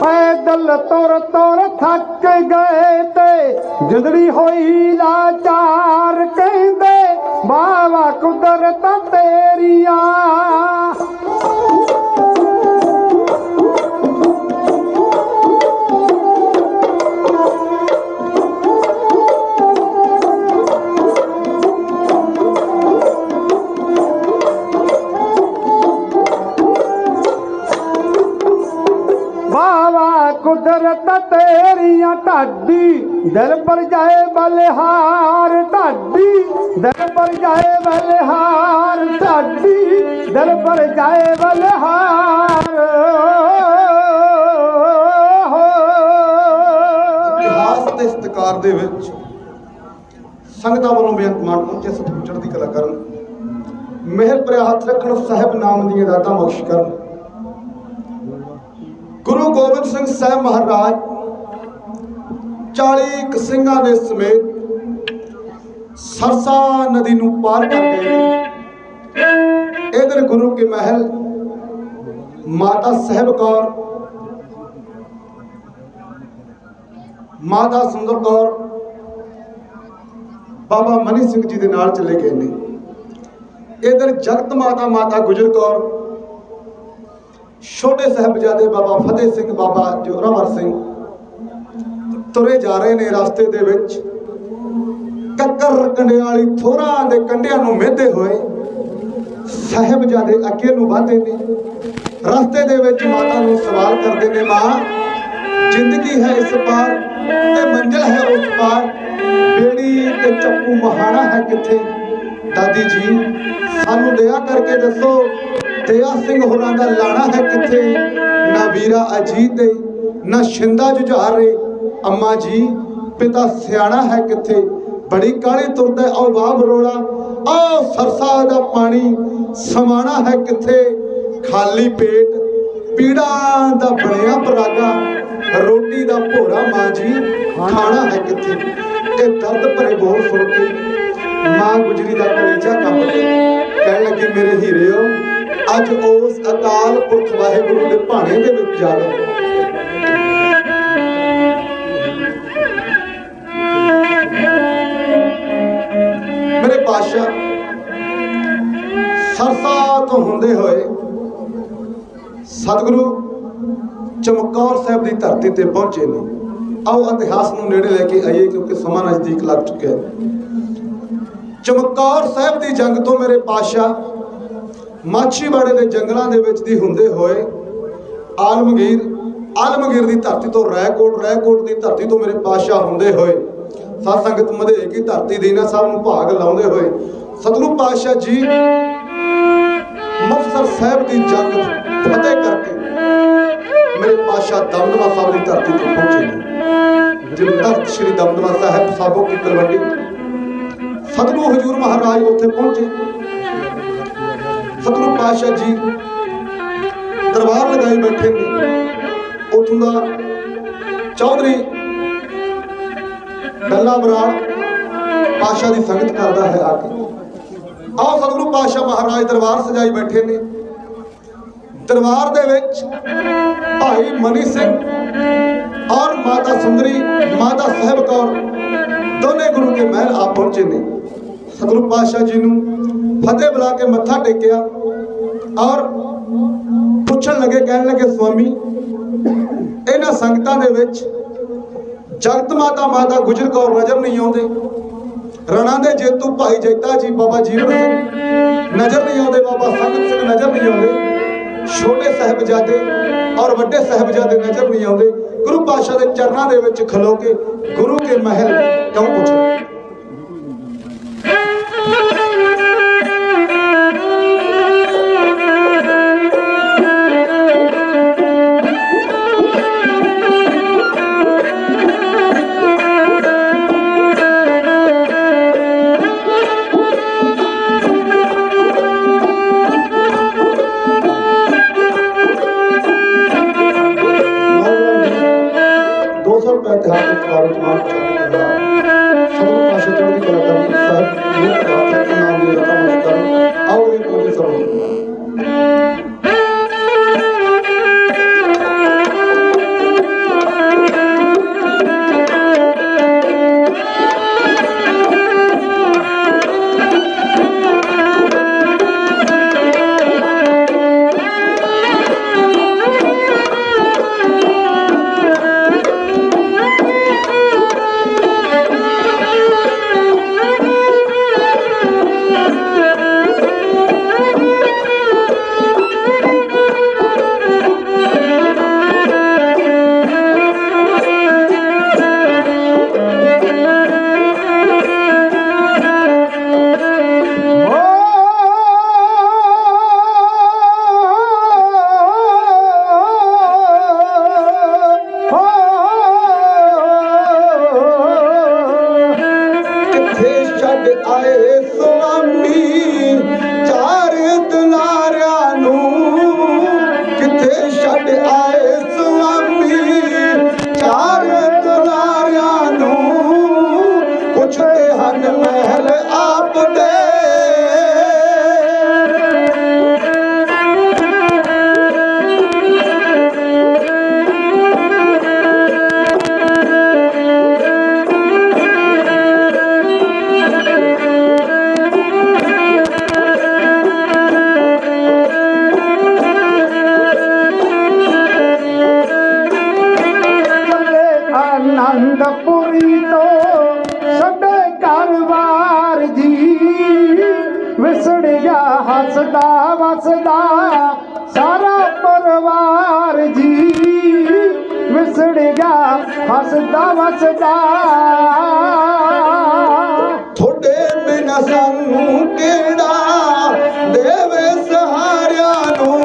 पैदल तुर तुर थक गए ते जिंदड़ी होई लाचार कहंदे बावा कुदरत तेरिया कुदरत तेरिया ढाडी दिल पर जाए बलिहार ढाडी दिल पर जाए बलिहार ढाडी दिल पर जाए बलिहार इतिहास ਦੇ ਸਤਿਕਾਰ ਦੇ ਵਿੱਚ ਸੰਗਤਾਂ ਵੱਲੋਂ ਬੇਨਤੀ ਮਾਨ ਪਹੁੰਚੇ ਸਤਿਗੁਰੂ ਚੜ੍ਹਦੀ ਕਲਾ ਕਰਨ ਮਿਹਰ ਭਰਿਆ ਹੱਥ ਰੱਖਣ ਸਾਹਿਬ ਨਾਮ ਦੀਆਂ ਦਾਤਾਂ ਬਖਸ਼ ਕਰਨ गुरु गोबिंद सिंह साहब महाराज 40 ਸਿੰਘਾਂ ਦੇ ਸਮੇत सरसा नदी नू पार कर गए। इधर गुरु के महल माता साहब कौर, माता सुंदर कौर बाबा मनी सिंह जी के नाल चले गए ने। इधर जगत माता माता गुजर कौर, छोटे साहबजादे बाबा फतेह सिंह बाबा जोरावर सिंह, ਤੁਰੇ ਜਾ ਰਹੇ ਨੇ ਰਸਤੇ ਦੇ ਵਿੱਚ ਕੱਕਰ ਕੰਡਿਆਲੀ ਥੋਰਾਂ ਦੇ ਕੰਢਿਆਂ ਨੂੰ ਮਿਹਦੇ ਹੋਏ ਸਾਹਿਬਜ਼ਾਦੇ ਅੱਗੇ ਨੂੰ ਵਧਦੇ ਨੇ। ਰਸਤੇ ਦੇ ਵਿੱਚ ਮਾਤਾ ਨੂੰ ਸਵਾਲ ਕਰਦੇ ਨੇ, ਮਾਂ ਜ਼ਿੰਦਗੀ ਹੈ ਇਸ ਪਾਰ ਤੇ ਮੰਜ਼ਿਲ ਹੈ ਉਸ ਪਾਰ, ਬੇੜੀ ਤੇ ਚੱਪੂ ਮਹਾਣਾ ਹੈ ਕਿੱਥੇ? ਦਾਦੀ ਜੀ ਸਾਨੂੰ ਦਇਆ ਕਰਕੇ ਦੱਸੋ, ਦਇਆ ਸਿੰਘ ਹੋਰਾਂ ਦਾ ਲਾਣਾ ਹੈ ਕਿੱਥੇ? ਨਾ ਵੀਰਾ ਅਜੀਤ ਨਾ ਸ਼ਿੰਦਾ ਜੁਝਾਰੇ, ਅੰਮਾ ਜੀ ਪਿਤਾ ਸਿਆਣਾ ਹੈ ਕਿੱਥੇ? ਬੜੀ ਕਾਲੀ ਤੁਰਦਾ ਉਹ ਬਾਬ ਰੋਲਾ, ਆਹ ਸਰਸਾ ਦਾ ਪਾਣੀ ਸਮਾਣਾ ਹੈ ਕਿੱਥੇ? ਖਾਲੀ ਪੇਟ ਪੀੜਾਂ ਦਾ ਬਣਿਆ ਪਰਾਗਾ, ਰੋਟੀ ਦਾ ਭੋਰਾ ਮਾਂ ਜੀ ਖਾਣਾ ਹੈ ਕਿੱਥੇ? ਇਹ ਦਰਦ ਭਰੇ ਬੋਲ ਸੁਣ ਕੇ ਮਾਂ ਗੁਜਰੀ ਦਾ ਕਲੇਜਾ ਕੰਬ ਗਿਆ। ਕਹਿਣ ਲੱਗੀ, ਮੇਰੇ ਹੀਰਿਓ ਅੱਜ ਉਸ ਅਕਾਲ ਪੁਰਖ ਵਾਹਿਗੁਰੂ ਦੇ ਭਾਣੇ ਦੇ ਵਿੱਚ ਜਾ ਰਹੇ। ਮੇਰੇ ਪਾਤਸ਼ਾਹ ਸਰਸਾ ਤੋਂ ਹੁੰਦੇ ਹੋਏ ਸਤਿਗੁਰੂ ਚਮਕੌਰ ਸਾਹਿਬ ਦੀ ਧਰਤੀ ਤੇ ਪਹੁੰਚੇ ਨੇ। ਆਓ ਇਤਿਹਾਸ ਨੂੰ ਨੇੜੇ ਲੈ ਕੇ ਆਈਏ ਕਿਉਂਕਿ ਸਮਾਂ ਨਜ਼ਦੀਕ ਲੱਗ ਚੁੱਕਿਆ ਹੈ। ਚਮਕੌਰ ਸਾਹਿਬ ਦੀ ਜੰਗ ਤੋਂ ਮੇਰੇ ਪਾਤਸ਼ਾਹ ਮਾਛੀਵਾੜੇ ਦੇ ਜੰਗਲਾਂ ਦੇ ਵਿੱਚ ਦੀ ਹੁੰਦੇ ਹੋਏ ਆਲਮਗੀਰ ਦੀ ਧਰਤੀ ਤੋਂ ਰਾਏਕੋਟ ਦੀ ਧਰਤੀ ਤੋਂ ਮੇਰੇ ਪਾਤਸ਼ਾਹ ਹੁੰਦੇ ਹੋਏ ਸਾਧ ਸੰਗਤ ਮਧੇ ਕੀ ਧਰਤੀ ਦੀਨਾ ਸਾਹਿਬ ਨੂੰ ਭਾਗ ਲਾਉਂਦੇ ਹੋਏ ਸਤਿਗੁਰੂ ਪਾਤਸ਼ਾਹ ਜੀ ਮੁਕਤਸਰ ਸਾਹਿਬ ਦੀ ਜੰਗ ਫਤਿਹ ਕਰਕੇ ਮੇਰੇ ਪਾਤਸ਼ਾਹ ਦਮਦਮਾ ਸਾਹਿਬ ਦੀ ਧਰਤੀ ਤੇ ਪਹੁੰਚੇ ਨੇ। ਜਿਵੇਂ ਤਖਤ ਸ੍ਰੀ ਦਮਦਮਾ ਸਾਹਿਬ ਸਾਬੋ ਕੀ ਤਲਵੰਡੀ ਸਤਿਗੁਰੂ ਹਜ਼ੂਰ ਮਹਾਰਾਜ ਉੱਥੇ ਪਹੁੰਚੇ। ਸਤਿਗੁਰੂ ਪਾਤਸ਼ਾਹ ਜੀ ਦਰਬਾਰ ਲਗਾਈ ਬੈਠੇ ਨੇ। ਉੱਥੋਂ ਦਾ ਚੌਧਰੀ ਡੱਲਾ ਬਰਾੜ ਪਾਤਸ਼ਾਹ ਦੀ ਸੰਗਤ ਕਰਦਾ ਹੈ ਆ ਕੇ। ਆਓ ਸਤਿਗੁਰੂ ਪਾਤਸ਼ਾਹ ਮਹਾਰਾਜ ਦਰਬਾਰ ਸਜਾਈ ਬੈਠੇ ਨੇ। ਦਰਬਾਰ ਦੇ ਵਿੱਚ ਭਾਈ ਮਨੀ ਸਿੰਘ ਔਰ ਮਾਤਾ ਸੁੰਦਰੀ ਮਾਤਾ ਸਾਹਿਬ ਕੌਰ ਦੋਨੇ ਗੁਰੂ ਕੇ ਮਹਿਲ ਆ ਪਹੁੰਚੇ ਨੇ। ਸਤਿਗੁਰੂ ਪਾਤਸ਼ਾਹ ਜੀ ਨੂੰ ਫਤਿਹ ਬੁਲਾ ਕੇ ਮੱਥਾ ਟੇਕਿਆ ਔਰ ਪੁੱਛਣ ਲੱਗੇ, ਕਹਿਣ ਲੱਗੇ, ਸਵਾਮੀ ਇਹਨਾਂ ਸੰਗਤਾਂ ਦੇ ਵਿੱਚ ਜਗਤ ਮਾਤਾ ਗੁਜਰ ਕੌਰ ਨਜ਼ਰ ਨਹੀਂ ਆਉਂਦੇ, ਰਣਾ ਦੇ ਜੇਤੂ ਭਾਈ ਜੈਤਾ ਜੀ ਬਾਬਾ ਜੀਵਨ ਸਿੰਘ ਨਜ਼ਰ ਨਹੀਂ ਆਉਂਦੇ, ਬਾਬਾ ਸੰਗਤ ਸਿੰਘ ਨਜ਼ਰ ਨਹੀਂ ਆਉਂਦੇ, ਛੋਟੇ ਸਾਹਿਬਜ਼ਾਦੇ ਔਰ ਵੱਡੇ ਸਾਹਿਬਜ਼ਾਦੇ ਨਜ਼ਰ ਨਹੀਂ ਆਉਂਦੇ। ਗੁਰੂ ਪਾਤਸ਼ਾਹ ਦੇ ਚਰਨਾਂ ਦੇ ਵਿੱਚ ਖਲੋ ਕੇ ਗੁਰੂ ਕੇ ਮਹਿਲ ਕਿਉਂ ਪੁੱਛੋ? ਇਤਿਹਾਸ ਗਿਆ ਹੱਸਦਾ ਵਸਦਾ ਸਾਰਾ ਪਰਿਵਾਰ ਜੀ, ਵਿਸੜ ਗਿਆ ਹੱਸਦਾ ਵਸਦਾ। ਥੋੜੇ ਬਿਨਾਂ ਸਾਨੂੰ ਕਿਹੜਾ ਦੇਵੇ ਸਹਾਰਿਆਂ ਨੂੰ,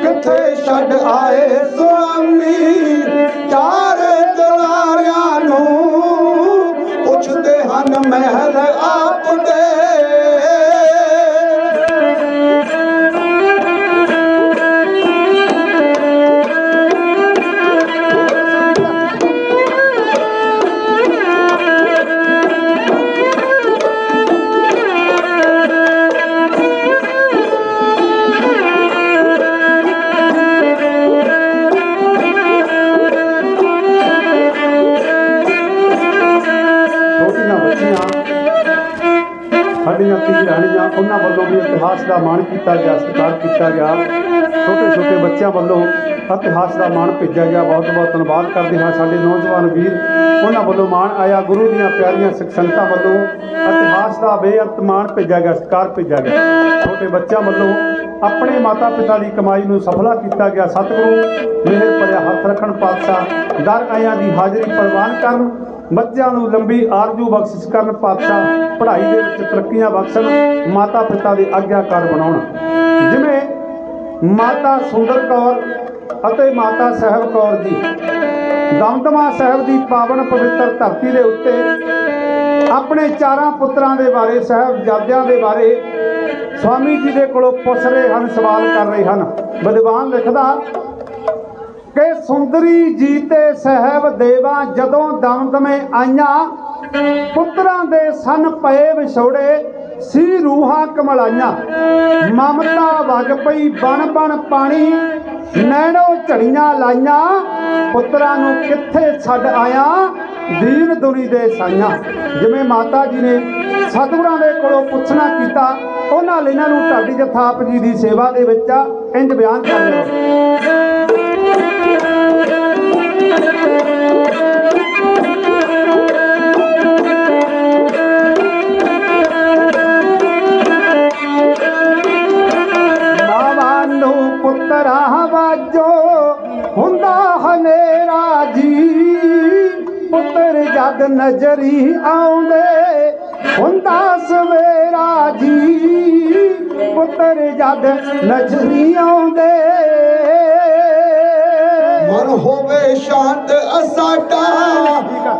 ਕਿੱਥੇ ਛੱਡ ਆਏ ਸੁਆਮੀ ਚਾਰ ਦੁਲਾਰਿਆਂ ਨੂੰ, ਪੁੱਛਦੇ ਹਨ ਮਹਿਲ ਆਪ ਦੇ। ਸਾਡੀਆਂ ਧੀ ਰਾਣੀਆਂ, ਉਹਨਾਂ ਵੱਲੋਂ ਵੀ ਇਤਿਹਾਸ ਦਾ ਮਾਣ ਕੀਤਾ ਗਿਆ, ਸਤਿਕਾਰ ਕੀਤਾ ਗਿਆ। ਛੋਟੇ ਛੋਟੇ ਬੱਚਿਆਂ ਵੱਲੋਂ ਇਤਿਹਾਸ ਦਾ ਮਾਣ ਭੇਜਿਆ ਗਿਆ। ਬਹੁਤ ਬਹੁਤ ਧੰਨਵਾਦ ਕਰਦੇ ਹਾਂ ਸਾਡੇ ਨੌਜਵਾਨ ਵੀਰ, ਉਹਨਾਂ ਵੱਲੋਂ ਮਾਣ ਆਇਆ। ਗੁਰੂ ਦੀਆਂ ਪਿਆਰੀਆਂ ਸਿੱਖ ਸੰਗਤਾਂ ਵੱਲੋਂ ਇਤਿਹਾਸ ਦਾ ਬੇਅੰਤ ਮਾਣ ਭੇਜਿਆ ਗਿਆ, ਸਤਿਕਾਰ ਭੇਜਿਆ ਗਿਆ। ਛੋਟੇ ਬੱਚਿਆਂ ਵੱਲੋਂ ਆਪਣੇ ਮਾਤਾ ਪਿਤਾ ਦੀ ਕਮਾਈ ਨੂੰ ਸਫਲਾ ਕੀਤਾ ਗਿਆ। ਸਤਿਗੁਰੂ ਮਿਹਰ ਭਰਿਆ ਹੱਥ ਰੱਖਣ ਪਾਤਸ਼ਾਹ, ਦਰ ਆਇਆਂ ਦੀ ਹਾਜ਼ਰੀ ਪ੍ਰਵਾਨ ਕਰਨ, ਬੱਚਿਆਂ ਨੂੰ ਲੰਬੀ ਆਰਜੂ ਬਖਸ਼ਿਸ਼ ਕਰਨ ਪਾਤਸ਼ਾਹ, ਪੜ੍ਹਾਈ ਦੇ ਵਿੱਚ ਤਰੱਕੀਆਂ ਬਖਸ਼ਣ, ਮਾਤਾ ਪਿਤਾ ਦੇ ਆਗਿਆਕਾਰ ਬਣਾਉਣ। ਜਿਵੇਂ ਮਾਤਾ ਸੁੰਦਰ ਕੌਰ ਅਤੇ ਮਾਤਾ ਸਾਹਿਬ ਕੌਰ ਜੀ ਦਮਦਮਾ ਸਾਹਿਬ ਦੀ ਪਾਵਨ ਪਵਿੱਤਰ ਧਰਤੀ ਦੇ ਉੱਤੇ ਆਪਣੇ ਚਾਰਾਂ ਪੁੱਤਰਾਂ ਦੇ ਬਾਰੇ, ਸਾਹਿਬਜ਼ਾਦਿਆਂ ਦੇ ਬਾਰੇ ਸਵਾਮੀ ਜੀ ਦੇ ਕੋਲੋਂ ਪੁੱਛ ਰਹੇ ਹਨ, ਸਵਾਲ ਕਰ ਰਹੇ ਹਨ। ਵਿਦਵਾਨ ਲਿਖਦਾ ਕਿ ਸੁੰਦਰੀ ਜੀ ਤੇ ਸਾਹਿਬ ਦੇਵਾ ਜਦੋਂ ਦਮਦਮੇ ਆਈਆਂ, ਪੁੱਤਰਾਂ ਦੇ ਸਨ ਪਏ ਵਿਛੋੜੇ, ਸੀ ਰੂਹਾਂ ਕਮਲਾਈਆਂ। ਮਮਤਾ ਵਗ ਪਈ ਬਣ ਬਣ ਪਾਣੀ, ਨੈਣੋ ਝੜੀਆਂ ਲਾਈਆਂ, ਪੁੱਤਰਾਂ ਨੂੰ ਕਿੱਥੇ ਛੱਡ ਆਇਆ, ਦੀਨ ਦੁਨੀ ਦੇ ਸਾਈਆਂ। ਜਿਵੇਂ ਮਾਤਾ ਜੀ ਨੇ ਸਤਿਗੁਰਾਂ ਦੇ ਕੋਲੋਂ ਪੁੱਛਣਾ ਕੀਤਾ, ਉਹਨਾਂ ਲਈ ਇਹਨਾਂ ਨੂੰ ਢਾਡੀ ਜਥਾ ਆਪ ਜੀ ਦੀ ਸੇਵਾ ਦੇ ਵਿੱਚ ਇੰਜ ਬਿਆਨ ਕਰ ਰਿਹਾ। ਪੁੱਤਰਾ ਵਾਜੋ ਹੁੰਦਾ ਹਨੇਰਾ ਜੀ, ਪੁੱਤਰ ਜਦ ਨਜ਼ਰੀ ਆਉਂਦੇ ਹੁੰਦਾ ਸਵੇਰਾ ਜੀ, ਪੁੱਤਰ ਜਦ ਨਜ਼ਰੀ ਆਉਂਦੇ। ਮਨ ਹੋਵੇ ਸ਼ਾਂਤ ਅਸਾਡਾ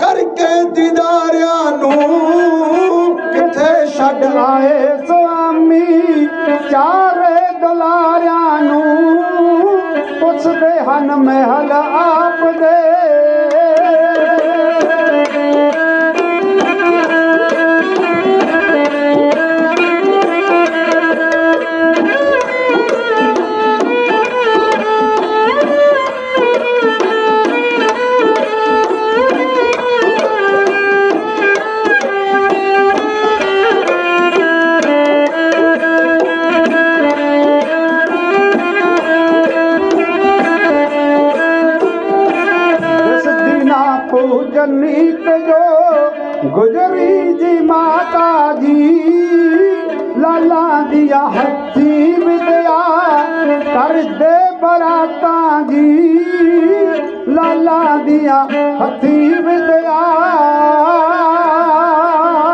ਕਰਕੇ ਦੀਦਾਰਿਆਂ ਨੂੰ, ਕਿੱਥੇ ਛੱਡ ਆਏ ਸੁਆਮੀ ਚਾਰੇ ਦੁਲਾਰਿਆਂ ਨੂੰ, ਪੁੱਛਦੇ ਹਨ ਮਹਿਲ ਆਪ ਦੇ। ਨੀਤ ਜੋ ਗੁਜਰੀ ਜੀ ਮਾਤਾ ਜੀ, ਲਾਲਾਂ ਦੀਆਂ ਹੱਥੀ ਵਿਦਿਆ ਕਰਦੇ ਬਰਾਤਾਂ ਜੀ, ਲਾਲਾਂ ਦੀਆਂ ਹੱਥੀ ਵਿਦਿਆ।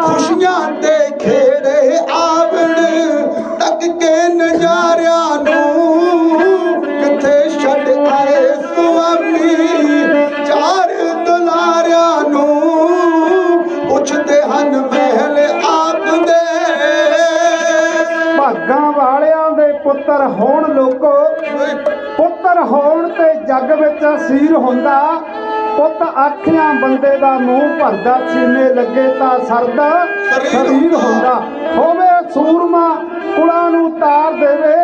ਖੁਸ਼ੀਆਂ ਦੇ ਖੇੜੇ ਆਵਣ ਤੱਕ ਕੇ ਨਜ਼ਾਰਿਆਂ ਨੂੰ, ਕਿੱਥੇ ਛੱਡ ਆਏ ਸੁਆਮੀ ਚਾਰ ਦੁਲਾਰਿਆਂ ਨੂੰ, ਪੁੱਛਦੇ ਹਨ ਮਹਿਲ ਆਪ ਦੇ। ਭਾਗਾਂ ਵਾਲਿਆਂ ਦੇ ਪੁੱਤਰ ਹੋਣ ਲੋਕੋ, ਪੁੱਤਰ ਹੋਣ ਤੇ ਜੱਗ ਵਿੱਚ ਅਸੀਰ ਹੁੰਦਾ। ਪੁੱਤ ਆਖਿਆਂ ਬੰਦੇ ਦਾ ਮੂੰਹ ਭਰਦਾ, ਸੀਨੇ ਲੱਗੇ ਤਾਂ ਸਰਦਾ ਸਰੀਰ ਹੁੰਦਾ। ਹੋਵੇ ਸੂਰਮਾ ਕੁਲਾਂ ਨੂੰ ਤਾਰ ਦੇਵੇ,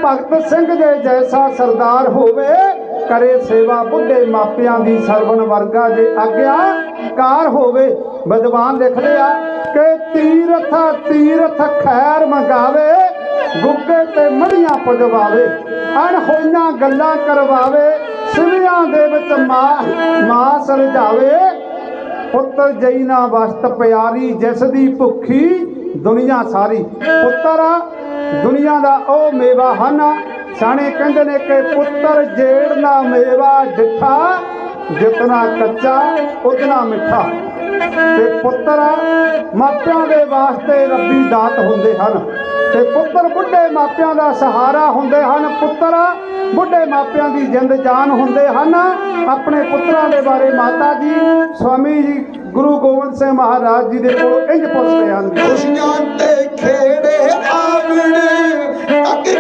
ਭਗਤ ਸਿੰਘ ਦੇ ਜੈਸਾ ਸਰਦਾਰ ਹੋਵੇ। ਕਰੇ ਸੇਵਾ ਬੁੱਢੇ ਮਾਪਿਆਂ ਦੀ, ਸਰਵਣ ਵਰਗਾ ਜੇ ਆਗਿਆਕਾਰ ਹੋਵੇ। ਵਿਦਵਾਨ ਲਿਖਦੇ ਆ ਕਿ ਤੀਰਥ ਖੈਰ ਮੰਗਾਵੇ, ਗੁੱਗੇ ਤੇ ਮੜੀਆਂ ਪਜਵਾਵੇ, ਅਣਹੋਈਆਂ ਗੱਲਾਂ ਕਰਵਾਵੇ, ਸਿਵਿਆਂ ਦੇ ਵਿੱਚ ਮਾਸ ਰਜਾਵੇ। ਪੁੱਤਰ ਜਈ ਨਾ ਵਸਤ ਪਿਆਰੀ, ਜਿਸ ਦੀ ਭੁੱਖੀ ਦੁਨੀਆ ਸਾਰੀ। ਪੁੱਤਰ ਦੁਨੀਆ ਦਾ ਉਹ ਮੇਵਾ ਹਨ, ਸਿਆਣੇ ਕਹਿੰਦੇ ਨੇ ਕਿ ਪੁੱਤਰ ਜਿਹੜਾ ਮੇਵਾ ਡਿੱਠਾ, ਜਿਤਨਾ ਕੱਚਾ ਉਤਨਾ ਮਿੱਠਾ। ਤੇ ਪੁੱਤਰ ਮਾਪਿਆਂ ਦੇ ਵਾਸਤੇ ਰੱਬੀ ਦਾਤ ਹੁੰਦੇ ਹਨ, ਤੇ ਪੁੱਤਰ ਬੁੱਢੇ ਮਾਪਿਆਂ ਦਾ ਸਹਾਰਾ ਹੁੰਦੇ ਹਨ। ਪੁੱਤਰ ਬੁੱਢੇ ਮਾਪਿਆਂ ਦੀ ਜਿੰਦ ਜਾਨ ਹੁੰਦੇ ਹਨ। ਆਪਣੇ ਪੁੱਤਰਾਂ ਦੇ ਬਾਰੇ ਮਾਤਾ ਜੀ ਸਵਾਮੀ ਜੀ ਗੁਰੂ ਗੋਬਿੰਦ ਸਿੰਘ ਮਹਾਰਾਜ ਜੀ ਦੇ ਕੋਲੋਂ ਇੰਝ ਪੁੱਛਦੇ ਹਨ। ਖੁਸ਼ੀਆਂ ਤੇ ਖੇੜੇ ਆਵਣੇ ਅੱਗੇ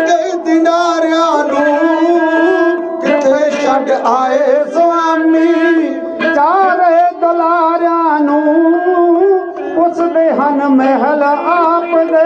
ਦਿਨਾਰਿਆਂ ਨੂੰ ਕਿੱਥੇ ਛੱਡ ਆਏ ਸੁਆਮੀ। ਚਾਰੇ ਦੁਲਾਰਿਆਂ ਨੂੰ ਪੁੱਛਦੇ ਹਨ ਮਹਿਲ ਆਪ ਦੇ।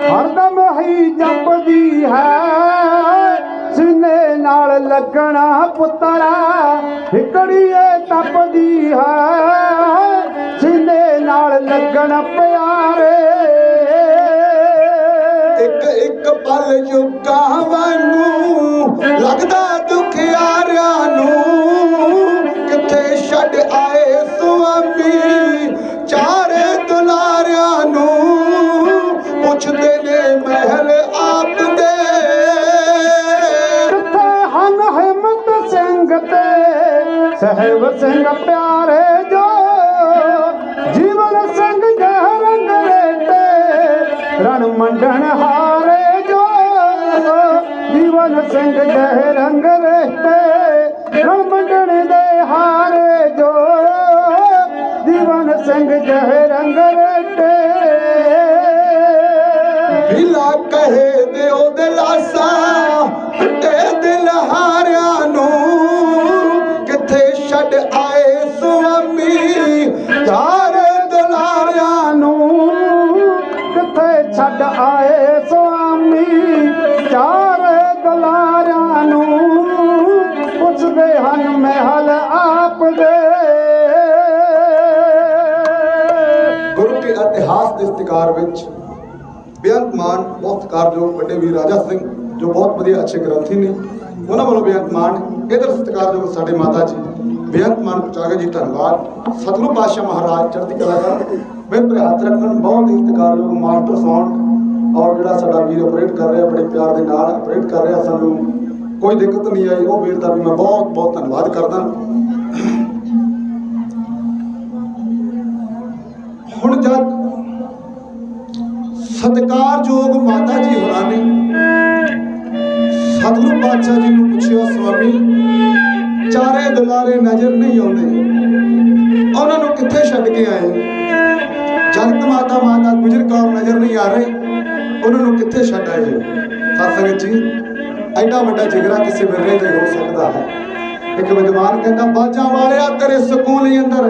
ਹਰਦਮ ਹੀ ਜਪਦੀ ਹੈ ਸੀਨੇ ਨਾਲ ਲੱਗਣਾ ਪੁੱਤਰਾ, ਹਿਕੜੀਏ ਤਪਦੀ ਹੈ ਸੀਨੇ ਨਾਲ ਲੱਗਣ ਪਿਆਰੇ। ਇੱਕ ਇੱਕ ਪਲ ਯੁੱਗਾ ਵਾਂਗੂ ਲੱਗਦਾ ਦੁਖਿਆਰਿਆਂ ਨੂੰ ਕਿੱਥੇ ਛੱਡ ਆਏ ਸੁਆਮੀ। ਚਾਰੇ ਦੁਲਾਰਿਆਂ ਨੂੰ ਪੁੱਛਦੇ ਨੇ ਮਹਿਲ ਆਪ ਦੇ। ਕਿੱਥੇ ਹਨ ਹਿੰਮਤ ਸਿੰਘ ਤੇ ਸਹਿਬ ਸਿੰਘ ਪਿਆਰੇ, ਜੋ ਜੀਵਨ ਸਿੰਘ ਜਹ ਰੰਗ ਰੇਟੇ ਰਣ ਮੰਡਣ ਹਾਰੇ। ਜੋ ਜੀਵਨ ਸਿੰਘ ਜਹ ਰੰਗ ਰੇਟੇ ਰਣ ਮੰਡਣ ਦੇ ਹਾਰੇ। ਜੋ ਜੀਵਨ ਸਿੰਘ ਜਹ ਰੰਗ ਰੇਟੇ। ਢੀਲਾ ਕਹੇ ਦਿਓ ਦਿਲਾਸਾ ਟੁੱਟੇ ਦਿਲ ਹਾਰਿਆਂ ਨੂੰ ਕਿੱਥੇ ਛੱਡ ਆਏ ਸੁਆਮੀ। ਚਾਰੇ ਦੁਲਾਰਿਆਂ ਨੂੰ ਕਿੱਥੇ ਛੱਡ ਆਏ ਸੁਆਮੀ। ਚਾਰੇ ਦੁਲਾਰਿਆਂ ਨੂੰ ਪੁੱਛਦੇ ਹਨ ਮਹਿਲ ਆਪ ਦੇ। ਗੁਰੂ ਕੇ ਇਤਿਹਾਸ ਦੇ ਇਸਤਿਕਾਰ ਵਿੱਚ ਬੇਅੰਤ ਮਾਨ ਬਹੁਤ ਸਤਿਕਾਰਯੋਗ ਵੱਡੇ ਵੀਰ ਰਾਜਾ ਸਿੰਘ ਜੋ ਬਹੁਤ ਵਧੀਆ ਅੱਛੇ ਗ੍ਰੰਥੀ ਨੇ, ਉਹਨਾਂ ਵੱਲੋਂ ਬੇਅੰਤ ਮਾਨ ਇਧਰ ਸਤਿਕਾਰਯੋਗ ਸਾਡੇ ਮਾਤਾ ਜੀ ਬੇਅੰਤ ਮਾਨ ਪਹੁੰਚਾ ਗਏ ਜੀ। ਧੰਨਵਾਦ। ਸਤਿਗੁਰੂ ਪਾਤਸ਼ਾਹ ਮਹਾਰਾਜ ਚੜ੍ਹਦੀ ਕਲਾ ਕਰਨ ਬਿਲਕੁਲ ਹੱਥ ਰੱਖਣ। ਬਹੁਤ ਹੀ ਸਤਿਕਾਰਯੋਗ ਮਾਸਟਰ ਸਾਊਂਡ ਔਰ ਜਿਹੜਾ ਸਾਡਾ ਵੀਰ ਆਪਰੇਟ ਕਰ ਰਿਹਾ ਬੜੇ ਪਿਆਰ ਦੇ ਨਾਲ ਆਪਰੇਟ ਕਰ ਰਿਹਾ, ਸਾਨੂੰ ਕੋਈ ਦਿੱਕਤ ਨਹੀਂ ਆਈ। ਉਹ ਵੀਰ ਦਾ ਵੀ ਮੈਂ ਬਹੁਤ ਬਹੁਤ ਧੰਨਵਾਦ ਕਰਦਾ। ਹੁਣ ਜਦ ਸਤਿਕਾਰਯੋਗ ਮਾਤਾ ਜੀ ਹੋਰਾਂ ਨੇ ਸਤਿਗੁਰੂ ਪਾਤਸ਼ਾਹ ਜੀ ਨੂੰ ਪੁੱਛਿਆ, ਸਵਾਮੀ ਚਾਰੇ ਦੁਲਾਰੇ ਨਜ਼ਰ ਨਹੀਂ ਆਉਂਦੇ, ਉਹਨਾਂ ਨੂੰ ਕਿੱਥੇ ਛੱਡ ਕੇ ਆਏ? ਜਗਤ ਮਾਤਾ ਮਾਤਾ ਗੁਜਰ ਕੌਰ ਨਜ਼ਰ ਨਹੀਂ ਆ ਰਹੇ, ਉਹਨਾਂ ਨੂੰ ਕਿੱਥੇ ਛੱਡ ਆਏ? ਸਾਧ ਸੰਗਤ ਜੀ, ਐਡਾ ਵੱਡਾ ਜਿਗਰਾ ਕਿਸੇ ਵੇਲੇ ਤੇ ਹੋ ਸਕਦਾ ਹੈ। ਇੱਕ ਵਿਦਵਾਨ ਕਹਿੰਦਾ, ਬਾਜਾਂ ਵਾਲਿਆ ਤੇਰੇ ਸਕੂਲ ਅੰਦਰ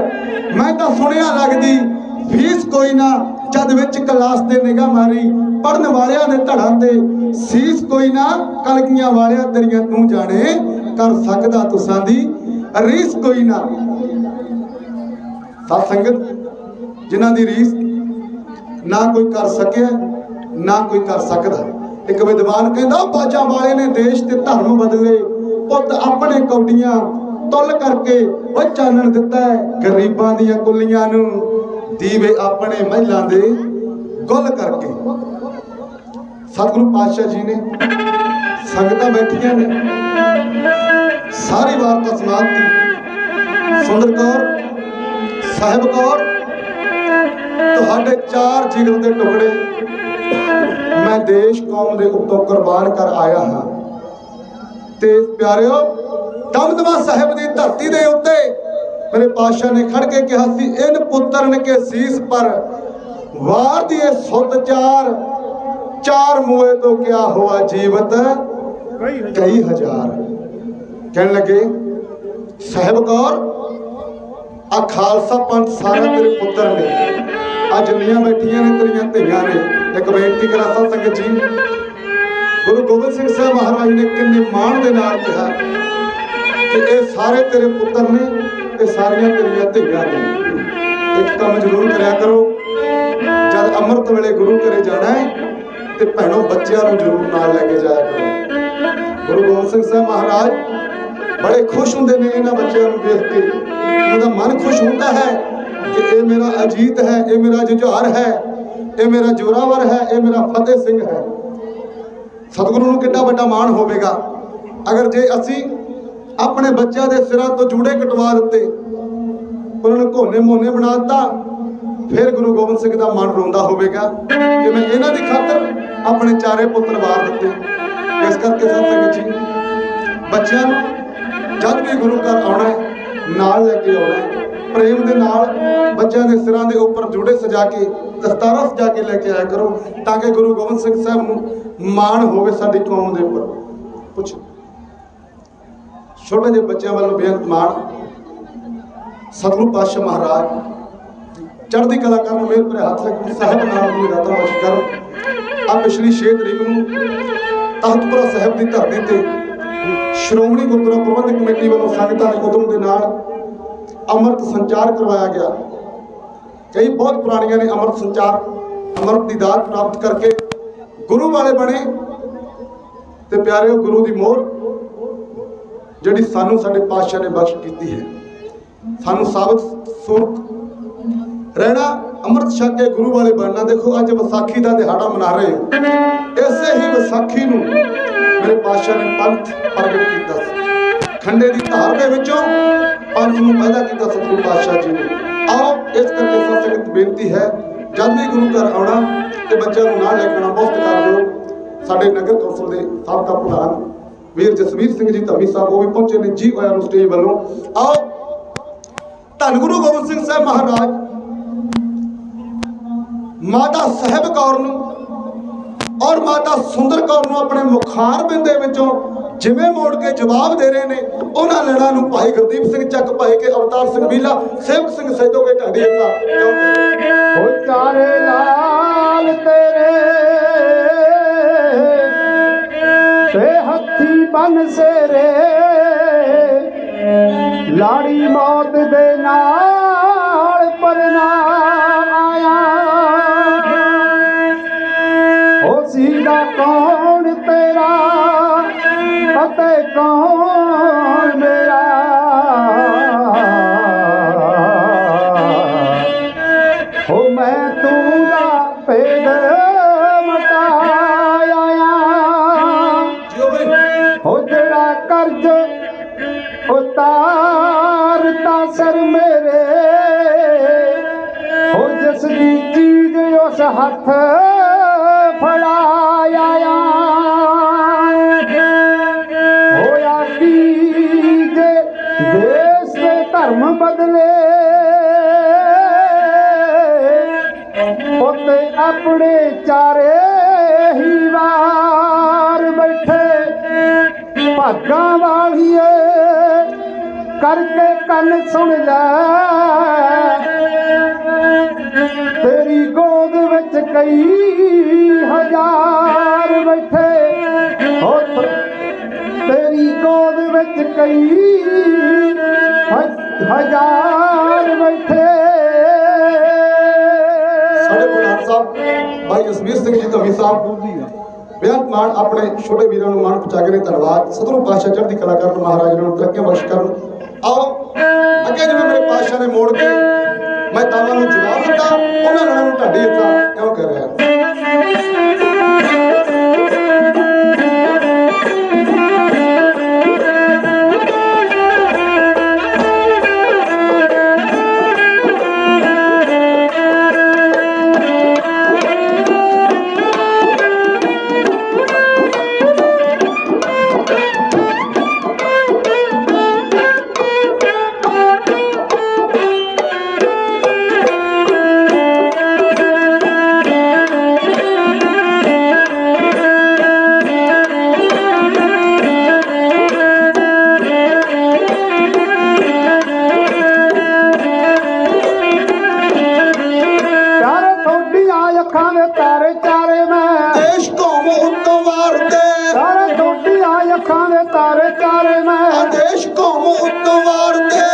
ਮੈਂ ਤਾਂ ਸੁਣਿਆ ਲੱਗਦੀ ਫੀਸ ਕੋਈ ਨਾ, ਜਦ ਵਿੱਚ ਕਲਾਸ ਤੇ ਨਿਗਾਹ ਮਾਰੀ ਪੜਨ ਵਾਲਿਆਂ ਦੇ ਧੜਾਂ ਤੇ ਸੀਸ ਕੋਈ ਨਾ, ਕਲਗੀਆਂ ਵਾਲਿਆ ਤੇਰੀਆਂ ਤੂੰ ਜਾਣੇ ਕਰ ਸਕਦਾ ਤੁਸਾਂ ਦੀ ਰੀਸ ਕੋਈ ਨਾ। ਸਾਧ ਸੰਗਤ, ਜਿਨ੍ਹਾਂ ਦੀ ਰੀਸ ਨਾ ਕੋਈ ਕਰ ਸਕਿਆ ਨਾ ਕੋਈ ਕਰ ਸਕਦਾ। ਇੱਕ ਵਿਦਵਾਨ ਕਹਿੰਦਾ, ਬਾਜਾਂ ਵਾਲੇ ਨੇ ਦੇਸ਼ ਤੇ ਧਰਮ ਬਦਲੇ, ਪੁੱਤ ਆਪਣੇ ਕੌਡੀਆਂ ਤੁੱਲ ਕਰਕੇ ਉਹ ਚਾਨਣ ਦਿੱਤਾ ਗਰੀਬਾਂ ਦੀਆਂ ਕੁੱਲੀਆਂ ਨੂੰ, ਦੀਵੇ ਆਪਣੇ ਮਹਿਲਾਂ ਦੇ ਗੁੱਲ ਕਰਕੇ। ਸਤਿਗੁਰੂ ਪਾਤਸ਼ਾਹ ਜੀ ਨੇ ਸੰਗਤਾਂ ਬੈਠੀਆਂ ਨੇ, ਸਾਰੀ ਵਾਰਤਾ ਸਮਾਪਤੀ। ਸੁੰਦਰ ਕੌਰ, ਸਾਹਿਬ ਕੌਰ, ਤੁਹਾਡੇ ਚਾਰ ਜਿਗਰ ਦੇ ਟੁਕੜੇ ਮੈਂ ਦੇਸ਼ ਕੌਮ ਦੇ ਉੱਤੋਂ ਕੁਰਬਾਨ ਕਰ ਆਇਆ ਹਾਂ। ਤੇ ਪਿਆਰਿਓ, ਦਮਦਮਾ ਸਾਹਿਬ ਦੀ ਧਰਤੀ ਦੇ ਉੱਤੇ ਮੇਰੇ ਪਾਤਸ਼ਾਹ ਨੇ ਖੜ ਕੇ ਕਿਹਾ ਸੀ, ਇਨ ਪੁੱਤਰਨ ਕੇ ਸੀਸ ਪਰ वार दिए सुत चार, चार मुए तो क्या हुआ जीवत कई हजार। कहने लगे साहिब कौर आ खालसा पंथ सारे तेरे पुत्र ने, आ जिन्नियां बैठियां ने तेरियां धीआं ने। एक बेनती करा साध संगत जी, गुरु गोबिंद सिंह साहब महाराज ने किन्ने मान दे नाल कहा कि ये सारे तेरे पुत्र ने, ये सारियां तेरियां धीआं ने। एक काम जरूर करया करो, जब अमृत वेले गुरु घरे जाना है तो भैनों बच्चों को जरूर नाल लेके जाया करो। गुरु गोबिंद सिंह साहब महाराज बड़े खुश होंगे ने इन्होंने बच्चों को देख के, उनका मन खुश होता है कि ये मेरा अजीत है, ये मेरा जुझार है, ये मेरा जोरावर है, ये मेरा फतेह सिंह है। सतगुरु को कितना बड़ा मान होगा अगर जे असी अपने बच्चों के सिरों तो जूड़े कटवा दिते, उन्होंने घोने मोने बना दिता, फिर गुरु गोबिंद सिंह का मन रोंदा होगा कि मैं इन्हां दी खातर अपने चारे पुत्र वार दिते। इस करके सत्संग जी बच्चों जब भी गुरु घर आना है नाल लेके आना है, प्रेम के नाल बच्चों के सिरों के उपर जूड़े सजा के दस्तारा सजा के लेके आया करो, ताकि गुरु गोबिंद सिंह साहब को मान होवे साडी कौम के उपर। कुछ छोटे जे बच्चों वालों बेअंत मान सतगुरु पातशाह महाराज चढ़ती कला कर मेरे पर हाथ रख साहिब नाम की राता बख्श कर। आ पिछली 6 तरीक को तख्तपुरा साहिब की धरती से श्रोमणी गुरुद्वारा प्रबंधक कमेटी वालों संगतां के उद्यम के नाल अमृत संचार करवाया गया। कई बहुत पुरानियां ने अमृत संचार अमृत की दात प्राप्त करके गुरु वाले बने। ते प्यारे गुरु की मोहर जिहड़ी सानू साडे पातशाह ने बख्श की है, सानू साबित सूरत रहना, अमृत छक के गुरु वाले बनना। देखो अज विसाखी का दिहाड़ा मना रहे हैं, इसे ही विसाखी नूं मेरे पातशाह ने पंथ प्रगट किया। खंडे की धार के विचों पंथ नूं पैदा किया सतगुरु पातशाह जी ने। आओ इस करके सत्संगत बेनती है, जब भी गुरु घर आना तो बच्चों को ना लेकर आना बहुत कर दो। साडे नगर कौंसल के साबका प्रधान वीर जसवीर सिंह जी धमी साहब वो भी पहुंचे ने जी होया स्टेज वालों। आओ धन गुरु गोबिंद सिंह साहब महाराज माता साहिब कौर नूं और माता सुंदर कौर नूं अपने मुखार बिंदे विचों जिवें मोड़ के जवाब दे रहे ने, उन्हां लड़ा नूं भाई गुरदीप सिंह चक भाई के अवतार सिंह बीला सेवक सिंह सैदो के ढाडी सा क्यों ओ चारे लाल तेरे ते हथी बन सेरे, लाड़ी मौत दे नाल परना आया। ओ सीधा कौन तेरा फते कौन मेरा, हो मैं तू दा भेद मटाया। हो जड़ा कर्ज उतारता सर मेरे, हो जिसकी चीज उस हथ फड़ाया। होया की जे देश के धर्म बदले, उते अपने चारे ही वार बैठे। भागा वालिए करके कन सुन ले, तेरी गोद विच कई हजार बैठे। हो तेरी गोद विच कई हजार बैठे। साडे प्रधान साहब भाई जसवीर सिंह जी धमी साहब बेअंत मान अपने छोटे वीरों को मान पहुंचा के धन्यवाद। सतगुरु पातशाह चढ़ती कला कर महाराज ने तरक्कियां बख्श कर। आओ अगे जिवें मेरे पातशाह ने मोड़ के मैं तावां नूं जवाब दिता, उन्हां ने ढाडी सा क्यों कर रहा। ਵਾਰਦੇ ਚਾਰੇ ਟੋਟੀਆਂ ਅੱਖਾਂ ਦੇ ਤਾਰੇ ਚਾਰੇ ਮੈਂ ਆਦੇਸ਼ ਕੌਮ ਉੱਤੋਂ ਵਾਰਦੇ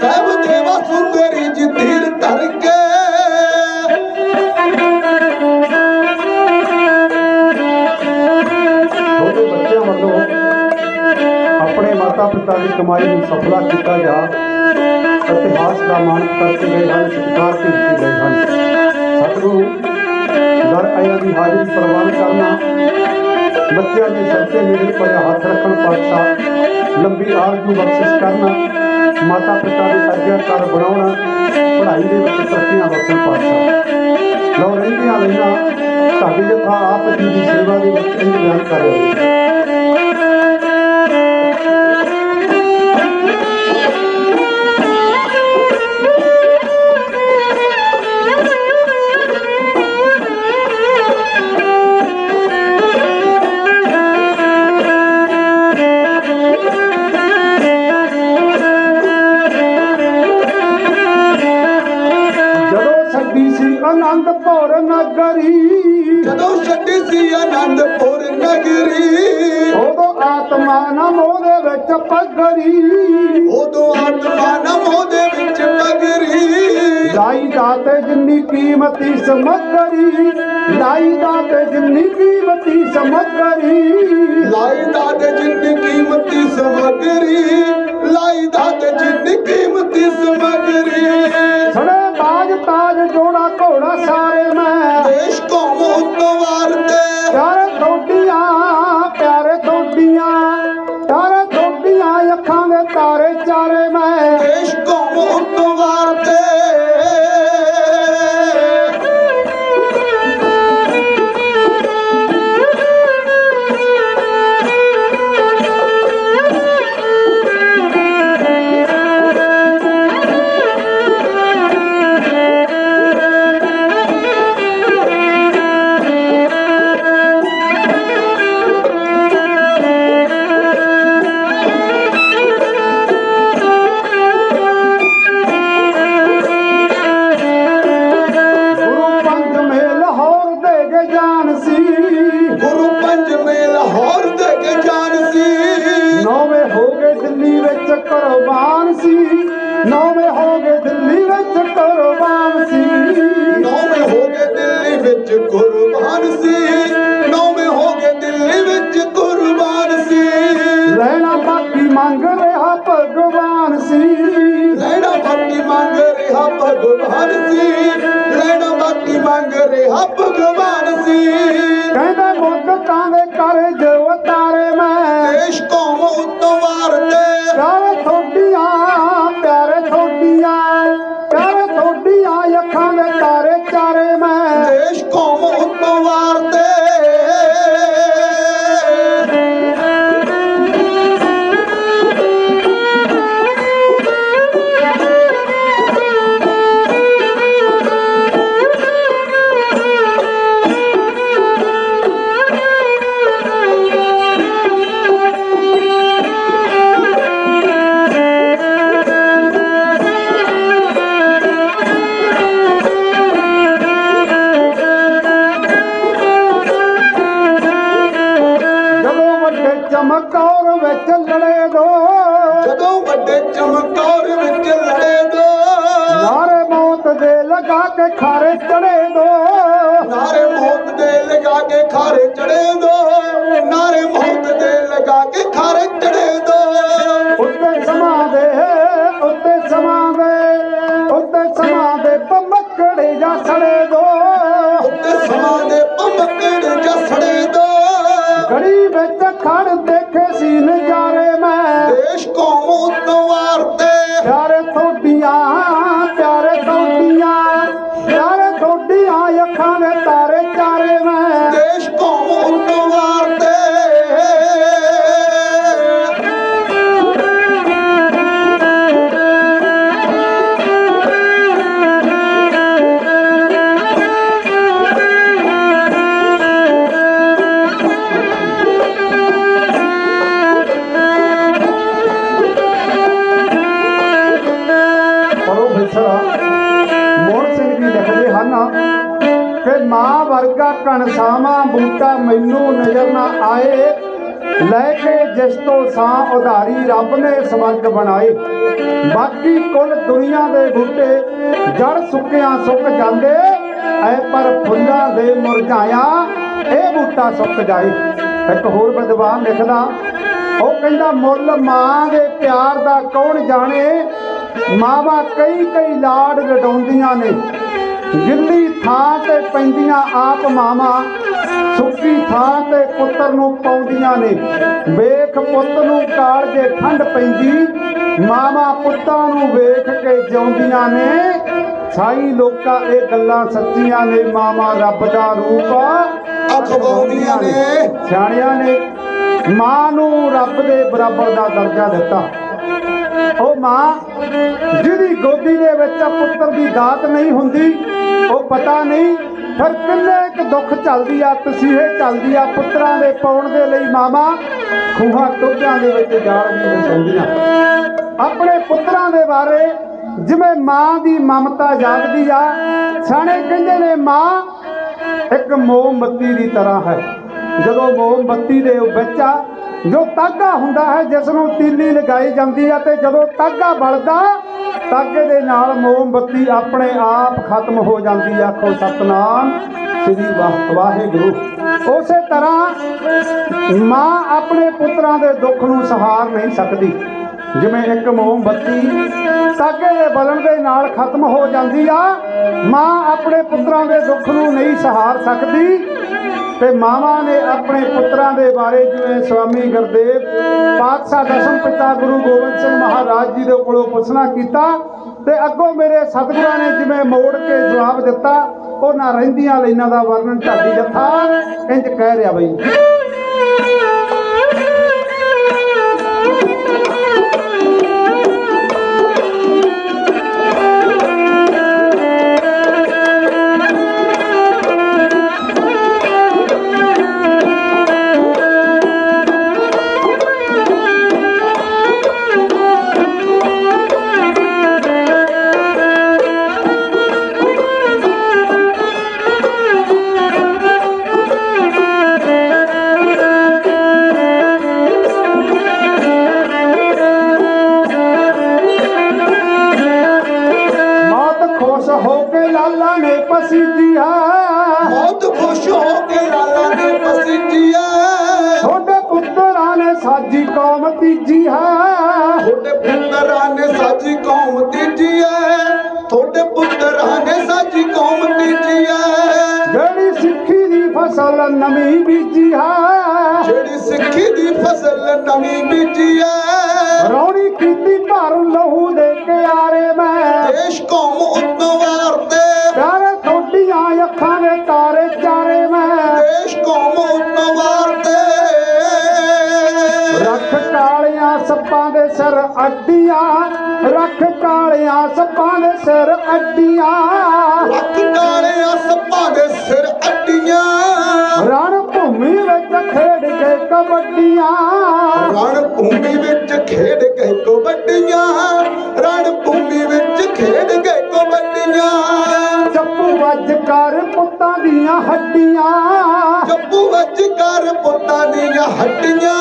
ਸਭ ਦੇਵਾ ਸੁੰਦਰੀ ਜੀ ਧੀਰ ਧਰ ਕੇ ਛੋਟੇ ਬੱਚਿਆਂ ਵੱਲੋਂ ਆਪਣੇ ਮਾਤਾ ਪਿਤਾ ਦੀ ਕਮਾਈ ਨੂੰ ਸਫਲਾ ਕੀਤਾ ਗਿਆ ਇਤਿਹਾਸ ਦਾ ਮਾਣ ਕਰਕੇ ਗਏ ਹਨ ਸਤਿਕਾਰ ਕੀਤੇ ਗਏ ਹਨ ਸਤਿਗੁਰੂ ਦਰ ਆਇਆਂ ਦੀ ਹਾਜ਼ਰੀ ਪ੍ਰਵਾਨ ਕਰਨਾ ਬੱਚਿਆਂ ਦੇ ਸਿਰ ਤੇ ਮੇਰੇ ਪਰ ਹੱਥ ਰੱਖਣ ਪਾਤਸ਼ਾਹ ਲੰਬੀ ਆਰਜ਼ੂ ਬਖਸ਼ਿਸ਼ ਕਰਨਾ ਮਾਤਾ ਪਿਤਾ ਦੇ ਆਗਿਆਕਾਰ ਬਣਾਉਣਾ ਪੜ੍ਹਾਈ ਦੇ ਵਿੱਚ ਤਰੱਕੀਆਂ ਬਖਸ਼ਣ ਪਾਤਸ਼ਾਹ ਲਓ ਰਹਿੰਦੀਆਂ ਲੈਣਾ ਤੁਹਾਡੀ ਜਥਾ ਆਪ ਜੀ ਦੀ ਸੇਵਾ ਦੇ ਵਿੱਚ ਇੰਜ ਬਿਆਨ ਕਰ ਰਿਹਾ ਆਨੰਦਪੁਰ ਨਗਰੀ ਜਦੋਂ ਛੱਡੀ ਸੀ ਆਨੰਦਪੁਰ ਨਗਰੀ ਉਦੋਂ ਆਤਮਾ ਨਾ ਮੋਹ ਦੇ ਵਿੱਚ ਪਗਰੀ ਉਦੋਂ ਆਤਮਾ ਨਾ ਮੋਹ ਦੇ ਵਿੱਚ ਪਗਰੀ ਲਾਈ ਦਾ ਤੇ ਜਿੰਨੀ ਕੀਮਤੀ ਸਮਗਰੀ ਲਾਈ ਦਾ ਤੇ ਜਿੰਨੀ ਕੀਮਤੀ ਸਮਗਰੀ ਲਾਈ ਦਾ ਤੇ ਜਿੰਨੀ ਕੀਮਤੀ ਸਮਗਰੀ ਲਾਈ ਦਾ ਤੇ ਜਿੰਨੀ ਕੀਮਤੀ ਸਮਗਰੀ ਸੜੇ ਬਾਜ ਤਾਜ ਜੋੜਾ ਘੋੜਾ ਸਾਰੇ ਮੈਂ ਦੇਸ਼ ਕੌਮ ਉੱਤੋਂ ਵਾਰਦੇ ਪਿਆਰੇ ਥੋਡੀਆਂ ਅੱਖਾਂ ਦੇ ਤਾਰੇ ਚਾਰੇ ਮੈਂ ਦੇਸ਼ ਕੌਮ ਉੱਤੋਂ ਵਾਰਦੇ ਗੁਰੂ ਪੰਜਵੇਂ ਲਾਹੌਰ ਦੇ ਕੇ ਜਾਨ ਸੀ ਨੌਵੇਂ ਹੋ ਗਏ ਦਿੱਲੀ ਵਿੱਚ ਕੁਰਬਾਨ ਸੀ ਨੌਵੇਂ ਹੋ ਗਏ ਦਿੱਲੀ ਵਿੱਚ ਕੁਰਬਾਨ ਸੀ ਨੌਵੇਂ ਹੋ ਗਏ ਦਿੱਲੀ ਵਿੱਚ ਕੁਰਬਾਨ ਸੀ ਨੌਵੇਂ ਹੋ ਗਏ ਦਿੱਲੀ ਵਿੱਚ ਕੁਰਬਾਨ ਸੀ ਲੈਣਾ ਬਾਕੀ ਮੰਗ ਰਿਹਾ ਭਗਵਾਨ ਸੀ ਲੈਣਾ ਬਾਕੀ ਮੰਗ ਰਿਹਾ ਭਗਵਾਨ ਸੀ ਲੈਣਾ ਬਾਕੀ ਮੰਗ ਰਿਹਾ ਭਗਵਾਨ ਸੀ ਕਹਿੰਦਾ ਮੁੱਦਤਾਂ ਦੇ ਕਰ ਜੋ ਤਾਰੇ ਮੈਂ ਦੇਸ਼ ਕੌਮ ਉੱਤੋਂ ਵਾਰਦੇ ਪਿਆਰੇ ਥੋਡੀਆਂ ਅੱਖਾਂ ਦੇ ਤਾਰੇ ਚਾਰੇ ਮੈਂ ਦੇਸ਼ ਕੌਮ ਉੱਤੋਂ ਵਾਰਦੇ ਚਮਕੌਰ ਵਿੱਚ ਲੜੇ ਦੋ ਜਦੋਂ ਵੱਡੇ ਚਮਕੌਰ ਵਿੱਚ ਲੜੇ ਦੋ ਨਾਰੇ ਮੌਤ ਦੇ ਲਗਾ ਕੇ ਖਾਰੇ ਚੜੇ ਦੋ ਨਾਰੇ ਮੌਤ ਦੇ ਲਗਾ ਕੇ ਖਾਰੇ ਚੜੇ ਦੋ ਨਾਰੇ ਮੌਤ ਦੇ ਲਗਾ ਕੇ ਖਾਰੇ ਚੜੇ ਦੋ ਉੱਤੇ ਸਮਾਂ ਦੇ ਪੰਮਕੜੇ ਜਾਂ ਸੜੇ ਦੋ ਉੱਤੇ ਸਮਾਂ ਦੇ ਪੰਮਕੜੇ ਜਾਂ ਸੜੇ ਦੋ ਗੜੀ ਵਿੱਚ ਖੜ ਦੇਖ ਵੇਖੇ ਸੀ ਨਜ਼ਾਰੇ ਮੈਂ ਦੇਸ਼ ਕੌਮ ਉਤਵਾਰ ਤੇ ਪਿਆਰੇ ਤੁਹਾਡੀਆਂ ਅੱਖਾਂ ਦੇ ਤਾਰੇ ਚਾਰੇ ਮੈਂ ਦੇਸ਼ ਕੌਮ ਉਤਵਾਰ ਤੇ ਮੋਹਨ ਸਿੰਘ ਜੀ ਲਿਖਦੇ ਹਨ ਕਿ ਮਾਂ ਵਰਗਾ ਕਣਸਾਵਾਂ ਬੂਟਾ ਮੈਨੂੰ ਨਜ਼ਰ ਨਾ ਆਏ ਲੈ ਕੇ ਜਿਸ ਤੋਂ ਸਾਂ ਉਧਾਰੀ ਰੱਬ ਨੇ ਸਵਰਗ ਬਣਾਏ ਬਾਕੀ ਕੁੱਲ ਦੁਨੀਆ ਦੇ ਬੂਟੇ ਜੜ ਸੁੱਕਿਆਂ ਸੁੱਕ ਜਾਂਦੇ ਐ ਪਰ ਫੁੱਲਾਂ ਦੇ ਮੁਰਝਾਇਆ ਇਹ ਬੂਟਾ ਸੁੱਕ ਜਾਏ। ਇੱਕ ਹੋਰ ਵਿਦਵਾਨ ਲਿਖਦਾ ਉਹ ਕਹਿੰਦਾ ਮੁੱਲ ਮਾਂ ਦੇ ਪਿਆਰ ਦਾ ਕੌਣ ਜਾਣੇ ਮਾਵਾਂ ਕਈ ਲਾਡ ਲਡਾਉਂਦੀਆਂ ਨੇ ਗਿੱਲੀ ਥਾਂ ਤੇ ਪੈਂਦੀਆਂ ਆਪ ਮਾਵਾਂ ਸੁੱਕੀ ਥਾਂ ਤੇ ਪੁੱਤਰ ਨੂੰ ਪਾਉਂਦੀਆਂ ਨੇ ਵੇਖ ਪੁੱਤ ਨੂੰ ਕਾਲਜੇ ਠੰਡ ਪੈਂਦੀ ਮਾਵਾਂ ਪੁੱਤਾਂ ਨੂੰ ਵੇਖ ਕੇ ਜਿਉਂਦੀਆਂ ਨੇ ਸਾਈ ਲੋਕਾਂ ਇਹ ਗੱਲਾਂ ਸੱਚੀਆਂ ਨੇ ਮਾਵਾਂ ਰੱਬ ਦਾ ਰੂਪ ਅਖਵਾਉਂਦੀਆਂ ਨੇ ਸਿਆਣਿਆਂ ਨੇ ਮਾਂ ਨੂੰ ਰੱਬ ਦੇ ਬਰਾਬਰ ਦਾ ਦਰਜਾ ਦਿੱਤਾ। ਉਹ ਮਾਂ ਜਿਹਦੀ ਗੋਦੀ ਦੇ ਵਿੱਚ ਪੁੱਤਰ ਦੀ ਦਾਤ ਨਹੀਂ ਹੁੰਦੀ ਉਹ ਪਤਾ ਨਹੀਂ ਫਿਰ ਕਿੰਨੇ ਕੁ ਦੁੱਖ ਚੱਲਦੀ ਆ ਤਸੀਹੇ ਚੱਲਦੀ ਆ ਪੁੱਤਰਾਂ ਦੇ ਪਾਉਣ ਦੇ ਲਈ ਮਾਵਾਂ ਖੂਹਾਂ ਟੋਭਿਆਂ ਦੇ ਵਿੱਚ ਜਾਲ ਵੀ ਵਿਛਾਉਂਦੀਆਂ। ਆਪਣੇ ਪੁੱਤਰਾਂ ਦੇ ਬਾਰੇ ਜਿਵੇਂ ਮਾਂ ਦੀ ਮਮਤਾ ਜਾਗਦੀ ਆ ਸਿਆਣੇ ਕਹਿੰਦੇ ਨੇ ਮਾਂ ਇੱਕ ਮੋਮਬੱਤੀ ਦੀ ਤਰ੍ਹਾਂ ਹੈ। ਜਦੋਂ ਮੋਮਬੱਤੀ ਦੇ ਵਿੱਚ ਆ ਜੋ ਤਾਗਾ ਹੁੰਦਾ ਹੈ ਜਿਸ ਨੂੰ ਤੀਲੀ ਲਗਾਈ ਜਾਂਦੀ ਹੈ ਤੇ ਜਦੋਂ ਤਾਗਾ ਬਲਦਾ ਤਾਗੇ ਦੇ ਨਾਲ ਮੋਮਬੱਤੀ ਆਪਣੇ ਆਪ ਖਤਮ ਹੋ ਜਾਂਦੀ। ਆਖੋ ਸਤਨਾਮ ਸ੍ਰੀ ਵਾਹਿਗੁਰੂ। ਉਸੇ ਤਰ੍ਹਾਂ ਮਾਂ ਆਪਣੇ ਪੁੱਤਰਾਂ ਦੇ ਦੁੱਖ ਨੂੰ ਸਹਾਰ ਨਹੀਂ ਸਕਦੀ ਜਿਵੇਂ ਇੱਕ ਮੋਮਬੱਤੀ ਤਾਗੇ ਦੇ ਬਲਣ ਦੇ ਨਾਲ ਖਤਮ ਹੋ ਜਾਂਦੀ ਆ ਮਾਂ ਆਪਣੇ ਪੁੱਤਰਾਂ ਦੇ ਦੁੱਖ ਨੂੰ ਨਹੀਂ ਸਹਾਰ ਸਕਦੀ। ਤੇ ਮਾਵਾਂ ਨੇ ਆਪਣੇ ਪੁੱਤਰਾਂ ਦੇ ਬਾਰੇ ਜਿਵੇਂ ਸਵਾਮੀ ਗੁਰਦੇਵ ਪਾਤਸ਼ਾਹ ਦਸਮ ਪਿਤਾ ਗੁਰੂ ਗੋਬਿੰਦ ਸਿੰਘ ਮਹਾਰਾਜ ਜੀ ਦੇ ਕੋਲੋਂ ਪੁੱਛਣਾ ਕੀਤਾ ਤੇ ਅੱਗੋਂ ਮੇਰੇ ਸਤਿਗੁਰਾਂ ਨੇ ਜਿਵੇਂ ਮੋੜ ਕੇ ਜਵਾਬ ਦਿੱਤਾ ਉਹਨਾਂ ਰਹਿੰਦੀਆਂ ਲਾਈਨਾਂ ਦਾ ਵਰਣਨ ਢਾਡੀ ਜੱਥਾ ਇੰਜ ਕਹਿ ਰਿਹਾ ਬਈ ਲਾਲਾ ਨੇ ਪਸੀਜੀ ਹੈ ਬਹੁਤ ਖੁਸ਼ ਹੋ ਕੇ ਲਾਲਾ ਨੇ ਪਸੀਜੀ ਹੈ ਤੁਹਾਡੇ ਪੁੱਤਰਾਂ ਨੇ ਸਾਜੀ ਕੌਮ ਤੀਜੀ ਹੈ ਤੁਹਾਡੇ ਪੁੱਤਰਾਂ ਨੇ ਸਾਜੀ ਕੌਮ ਤੀਜੀ ਹੈ ਤੁਹਾਡੇ ਪੁੱਤਰਾਂ ਨੇ ਸਾਜੀ ਕੌਮ ਤੀਜੀ ਹੈ ਜਿਹੜੀ ਸਿੱਖੀ ਦੀ ਫਸਲ ਨਵੀਂ ਬੀਜੀ ਹੈ ਜਿਹੜੀ ਸਿੱਖੀ ਦੀ ਫਸਲ ਨਵੀਂ ਬੀਜੀ ਹੈ ਰੌਣੀ ਕੀਤੀ ਭਰ ਲਹੂ ਦੇ ਕਿਆਰੇ ਮੈਂ ਦੇਸ਼ ਕੌਮ ਉਤਵਾਰ ਤੇ ਪਿਆਰੇ ਤੁਹਾਡੀਆਂ ਅੱਖਾਂ ਦੇ ਤਾਰੇ ਚਾਰੇ ਮੈਂ ਦੇਸ਼ ਕੌਮ ਉਤਵਾਰ ਤੇ ਰੱਖ ਕਾਲੀਆਂ ਸੱਪਾਂ ਦੇ ਸਿਰ ਅੱਡੀਆਂ ਰੱਖ ਕਾਲੀਆਂ ਸੱਪਾਂ ਦੇ ਸਿਰ ਅੱਡੀਆਂ ਰੱਖ ਕਾਲੀਆਂ ਸੱਪਾਂ ਦੇ ਸਿਰ ਅੱਡੀਆਂ ਰਣ ਭੂਮੀ ਵਿੱਚ ਖੇਡ ਕੇ ਕਬੱਡੀਆਂ ਰਣ ਭੂਮੀ ਵਿੱਚ ਖੇਡ ਕੇ ਕਬੱਡੀਆਂ ਰਣ ਭੂਮੀ ਵਿੱਚ ਖੇਡ ਕੇ ਕਬੱਡੀਆਂ ਚੱਪੂ ਵੱਜ ਕਰ ਪੁੱਤਾਂ ਦੀਆਂ ਹੱਡੀਆਂ ਚੱਪੂ ਵੱਜ ਕਰ ਪੁੱਤਾਂ ਦੀਆਂ ਹੱਡੀਆਂ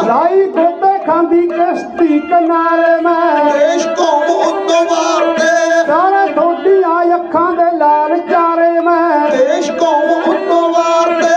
ਲਾਈ ਗੋਤੇ ਖਾਂਦੀ ਕਿਸ਼ਤੀ ਕਿਨਾਰੇ ਮੈਂ ਦੇਸ਼ ਕੌਮ ਉਤਵਾਰ ਤੇ ਪਿਆਰੇ ਤੁਹਾਡੀਆਂ ਅੱਖਾਂ ਦੇ ਲਾਲ ਚਾਰੇ ਮੈਂ ਦੇਸ਼ ਕੌਮ ਉਤਵਾਰ ਤੇ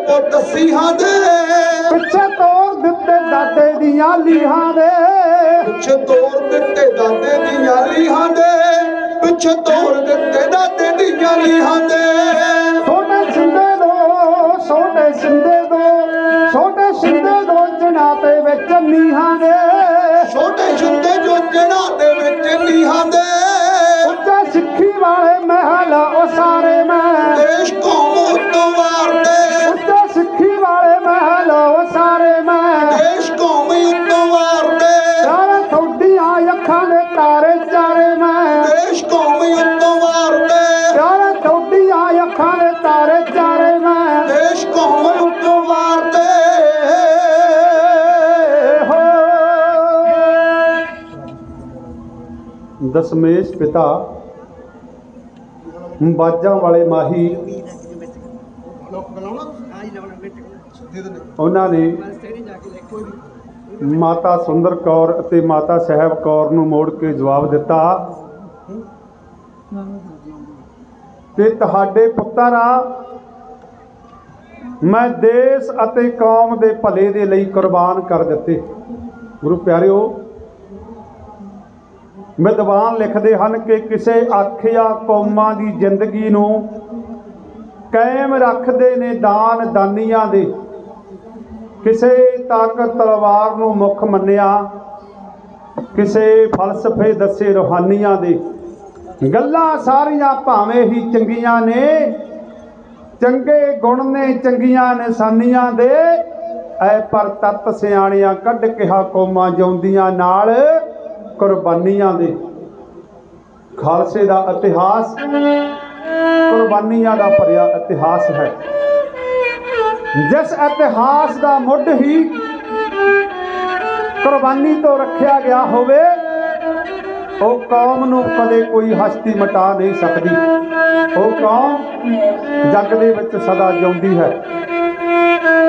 ਪੁੱਤ ਸੀਹਾਂ ਦੇ ਪਿੱਛੇ ਤੋਰ ਦਿੱਤੇ ਦਾਦੇ ਦੀਆਂ ਲੀਹਾਂ ਦੇ ਪਿੱਛੇ ਤੋੜ ਦਿੱਤੇ ਦਾਦੇ ਦੀਆਂ ਲੀਹਾਂ ਦੇ ਪਿੱਛੇ ਤੋੜ ਦਿੱਤੇ ਦਾਦੇ ਦੀਆਂ ਲੀਹਾਂ ਦੇ ਛੋਟੇ ਸਿੰਦੇ ਦੋ ਛੋਟੇ ਸਿੰਦੇ ਦੋ ਛੋਟੇ ਸਿੰਦੇ ਦੋ ਜਨਾਤੇ ਵਿੱਚ ਨੀਹਾਂ ਦੇ ਛੋਟੇ ਛੁੰਦੇ ਜੋ ਜਣਾ ਦੇ ਵਿੱਚ ਲੀਹਾਂ ਦੇ ਉੱਚਾ ਸਿੱਖੀ ਵਾਲੇ ਮਹਿਲ ਉਹ ਸਾਰੇ ਮੈਂ ਦੇਸ਼ ਕੌਮ ਉੱਤੋਂ ਵਾਰਦੇ ਉੱਚਾ ਸਿੱਖੀ ਵਾਲੇ ਮਹਿਲ ਉਹ ਸਾਰੇ ਮੈਂ ਦੇਸ਼ ਕੌਮ ਉੱਤੋਂ ਵਾਰਦੇ ਚਾਰੇ ਥੋਡੀਆਂ ਅੱਖਾਂ ਦੇ ਤਾਰੇ ਚਾਰੇ ਮੈਂ ਦੇਸ਼ ਕੌਮ ਉੱਤੋਂ ਵਾਰਦੇ ਚਾਰੇ ਥੋਡੀਆਂ ਅੱਖਾਂ ਦੇ ਤਾਰੇ ਚਾਰੇ ਮੈਂ ਦੇਸ਼ ਕੌਮ ਉੱਤੋਂ ਵਾਰਦੇ ਹੋ ਦਸਮੇਸ਼ ਪਿਤਾ ਬਾਜਾਂ ਵਾਲੇ ਮਾਹੀ ਉਹਨਾਂ ਨੇ ਮਾਤਾ ਸੁੰਦਰ ਕੌਰ ਅਤੇ ਮਾਤਾ ਸਾਹਿਬ ਕੌਰ ਨੂੰ ਮੋੜ ਕੇ ਜਵਾਬ ਦਿੱਤਾ ਕਿ ਤੁਹਾਡੇ ਪੁੱਤਰ ਆ ਮੈਂ ਦੇਸ਼ ਅਤੇ ਕੌਮ ਦੇ ਭਲੇ ਦੇ ਲਈ ਕੁਰਬਾਨ ਕਰ ਦਿੱਤੇ। ਗੁਰੂ ਪਿਆਰਿਓ, ਵਿਦਵਾਨ ਲਿਖਦੇ ਹਨ ਕਿ ਕਿਸੇ ਆਖਿਆ ਕੌਮਾਂ ਦੀ ਜ਼ਿੰਦਗੀ ਨੂੰ ਕਾਇਮ ਰੱਖਦੇ ਨੇ ਦਾਨ ਦਾਨੀਆਂ ਦੇ, ਕਿਸੇ ਤਾਕਤ ਤਲਵਾਰ ਨੂੰ ਮੁੱਖ ਮੰਨਿਆ, ਕਿਸੇ ਫਲਸਫੇ ਦੱਸੇ ਰੂਹਾਨੀਆਂ ਦੇ। ਗੱਲਾਂ ਸਾਰੀਆਂ ਭਾਵੇਂ ਹੀ ਚੰਗੀਆਂ ਨੇ, ਚੰਗੇ ਗੁਣ ਨੇ ਚੰਗੀਆਂ ਨਿਸ਼ਾਨੀਆਂ ਦੇ, ਐ ਪਰ ਤਤ ਸਿਆਣਿਆਂ ਕੱਢ ਕਿਹਾ ਕੌਮਾਂ ਜਿਉਂਦੀਆਂ ਨਾਲ ਕੁਰਬਾਨੀਆਂ ਦੇ। ਖਾਲਸੇ ਦਾ ਇਤਿਹਾਸ ਕੁਰਬਾਨੀਆਂ ਦਾ ਭਰਿਆ ਇਤਿਹਾਸ ਹੈ। ਜਿਸ ਇਤਿਹਾਸ ਦਾ ਮੁੱਢ ਹੀ ਕੁਰਬਾਨੀ ਤੋਂ ਰੱਖਿਆ ਗਿਆ ਹੋਵੇ, ਉਹ ਕੌਮ ਨੂੰ ਕਦੇ ਕੋਈ ਹਸਤੀ ਮਿਟਾ ਨਹੀਂ ਸਕਦੀ। ਉਹ ਕੌਮ ਜੱਗ ਦੇ ਵਿੱਚ ਸਦਾ ਜਿਉਂਦੀ ਹੈ।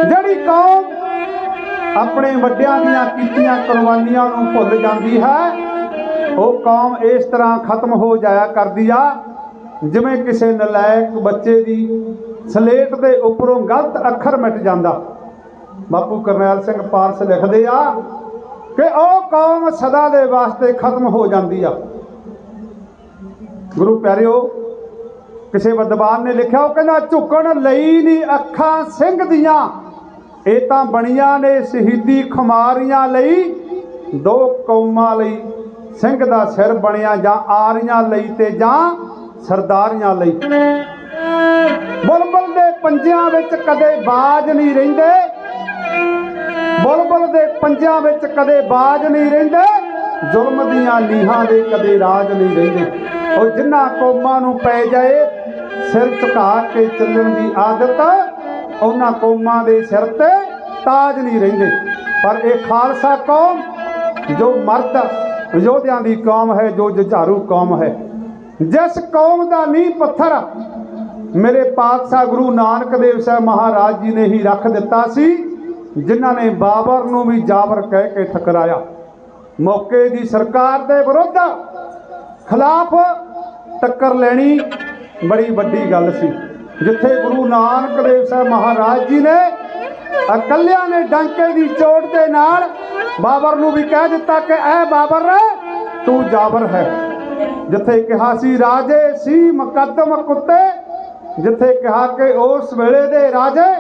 ਜਿਹੜੀ ਕੌਮ ਆਪਣੇ ਵੱਡਿਆਂ ਦੀਆਂ ਕੀਤੀਆਂ ਕੁਰਬਾਨੀਆਂ ਨੂੰ ਭੁੱਲ ਜਾਂਦੀ ਹੈ, ਉਹ ਕੌਮ ਇਸ ਤਰ੍ਹਾਂ ਖਤਮ ਹੋ ਜਾਇਆ ਕਰਦੀ ਆ ਜਿਵੇਂ ਕਿਸੇ ਨਲਾਇਕ ਬੱਚੇ ਦੀ ਸਲੇਟ ਦੇ ਉੱਪਰੋਂ ਗਲਤ ਅੱਖਰ ਮਿਟ ਜਾਂਦਾ। ਬਾਪੂ ਕਰਨੈਲ ਸਿੰਘ ਪਾਰਸ ਲਿਖਦੇ ਆ ਕਿ ਉਹ ਕੌਮ ਸਦਾ ਦੇ ਵਾਸਤੇ ਖਤਮ ਹੋ ਜਾਂਦੀ ਆ। ਗੁਰੂ ਪਿਆਰਿਓ, ਕਿਸੇ ਵਿਦਵਾਨ ਨੇ ਲਿਖਿਆ, ਉਹ ਕਹਿੰਦਾ ਝੁਕਣ ਲਈ ਨਹੀਂ ਅੱਖਾਂ ਸਿੰਘ ਦੀਆਂ, ਇਹ ਤਾਂ ਬਣੀਆਂ ਨੇ ਸ਼ਹੀਦੀ ਖੁਮਾਰੀਆਂ ਲਈ। ਦੋ ਕੌਮਾਂ ਲਈ ਸਿੰਘ ਦਾ ਸਿਰ ਬਣਿਆ, ਜਾਂ ਆਰੀਆਂ ਲਈ ਤੇ ਜਾਂ ਸਰਦਾਰੀਆਂ ਲਈ। ਬੁਲਬੁਲ ਦੇ ਪੰਜਿਆਂ ਵਿੱਚ ਕਦੇ ਬਾਜ ਨਹੀਂ ਰਹਿੰਦੇ, ਬੁਲਬੁਲ ਦੇ ਪੰਜਿਆਂ ਵਿੱਚ ਕਦੇ ਬਾਜ ਨਹੀਂ ਰਹਿੰਦੇ, ਜ਼ੁਲਮ ਦੀਆਂ ਨੀਹਾਂ ਦੇ ਕਦੇ ਰਾਜ ਨਹੀਂ ਰਹਿੰਦੇ। ਉਹ ਜਿਨ੍ਹਾਂ ਕੌਮਾਂ ਨੂੰ ਪੈ ਜਾਏ ਸਿਰ ਝੁਕਾ ਕੇ ਚੱਲਣ ਦੀ ਆਦਤ, ਉਹਨਾਂ ਕੌਮਾਂ ਦੇ ਸਿਰ ਤੇ ਤਾਜ ਨਹੀਂ ਰਹਿੰਦੇ। ਪਰ ਇਹ ਖਾਲਸਾ ਕੌਮ ਜੋ ਮਰਦ ਯੋਧਿਆਂ ਦੀ ਕੌਮ ਹੈ, ਜੋ ਜੁਝਾਰੂ ਕੌਮ ਹੈ, ਜਿਸ ਕੌਮ ਦਾ ਨੀਂਹ ਪੱਥਰ ਮੇਰੇ ਪਾਤਸ਼ਾਹ ਗੁਰੂ ਨਾਨਕ ਦੇਵ ਸਾਹਿਬ ਮਹਾਰਾਜ ਜੀ ਨੇ ਹੀ ਰੱਖ ਦਿੱਤਾ ਸੀ, ਜਿਨ੍ਹਾਂ ਨੇ ਬਾਬਰ ਨੂੰ ਵੀ ਜਾਬਰ ਕਹਿ ਕੇ ਠਕਰਾਇਆ। ਮੌਕੇ ਦੀ ਸਰਕਾਰ ਦੇ ਵਿਰੁੱਧ ਖਿਲਾਫ ਟੱਕਰ ਲੈਣੀ ਬੜੀ ਵੱਡੀ ਗੱਲ ਸੀ। ਜਿੱਥੇ ਗੁਰੂ ਨਾਨਕ ਦੇਵ ਸਾਹਿਬ ਮਹਾਰਾਜ ਜੀ ਨੇ ਇਕੱਲਿਆਂ ਨੇ ਡਾਂਕੇ ਦੀ ਚੋਟ ਦੇ ਨਾਲ ਬਾਬਰ ਨੂੰ ਵੀ ਕਹਿ ਦਿੱਤਾ ਕਿ ਐ ਬਾਬਰ ਤੂੰ ਜਾਬਰ ਹੈ। ਜਿੱਥੇ ਕਿਹਾ ਸੀ ਰਾਜੇ ਸੀ ਮੁਕੱਦਮ ਕੁੱਤੇ, ਜਿੱਥੇ ਕਿਹਾ ਕਿ ਉਸ ਵੇਲੇ ਦੇ ਰਾਜੇ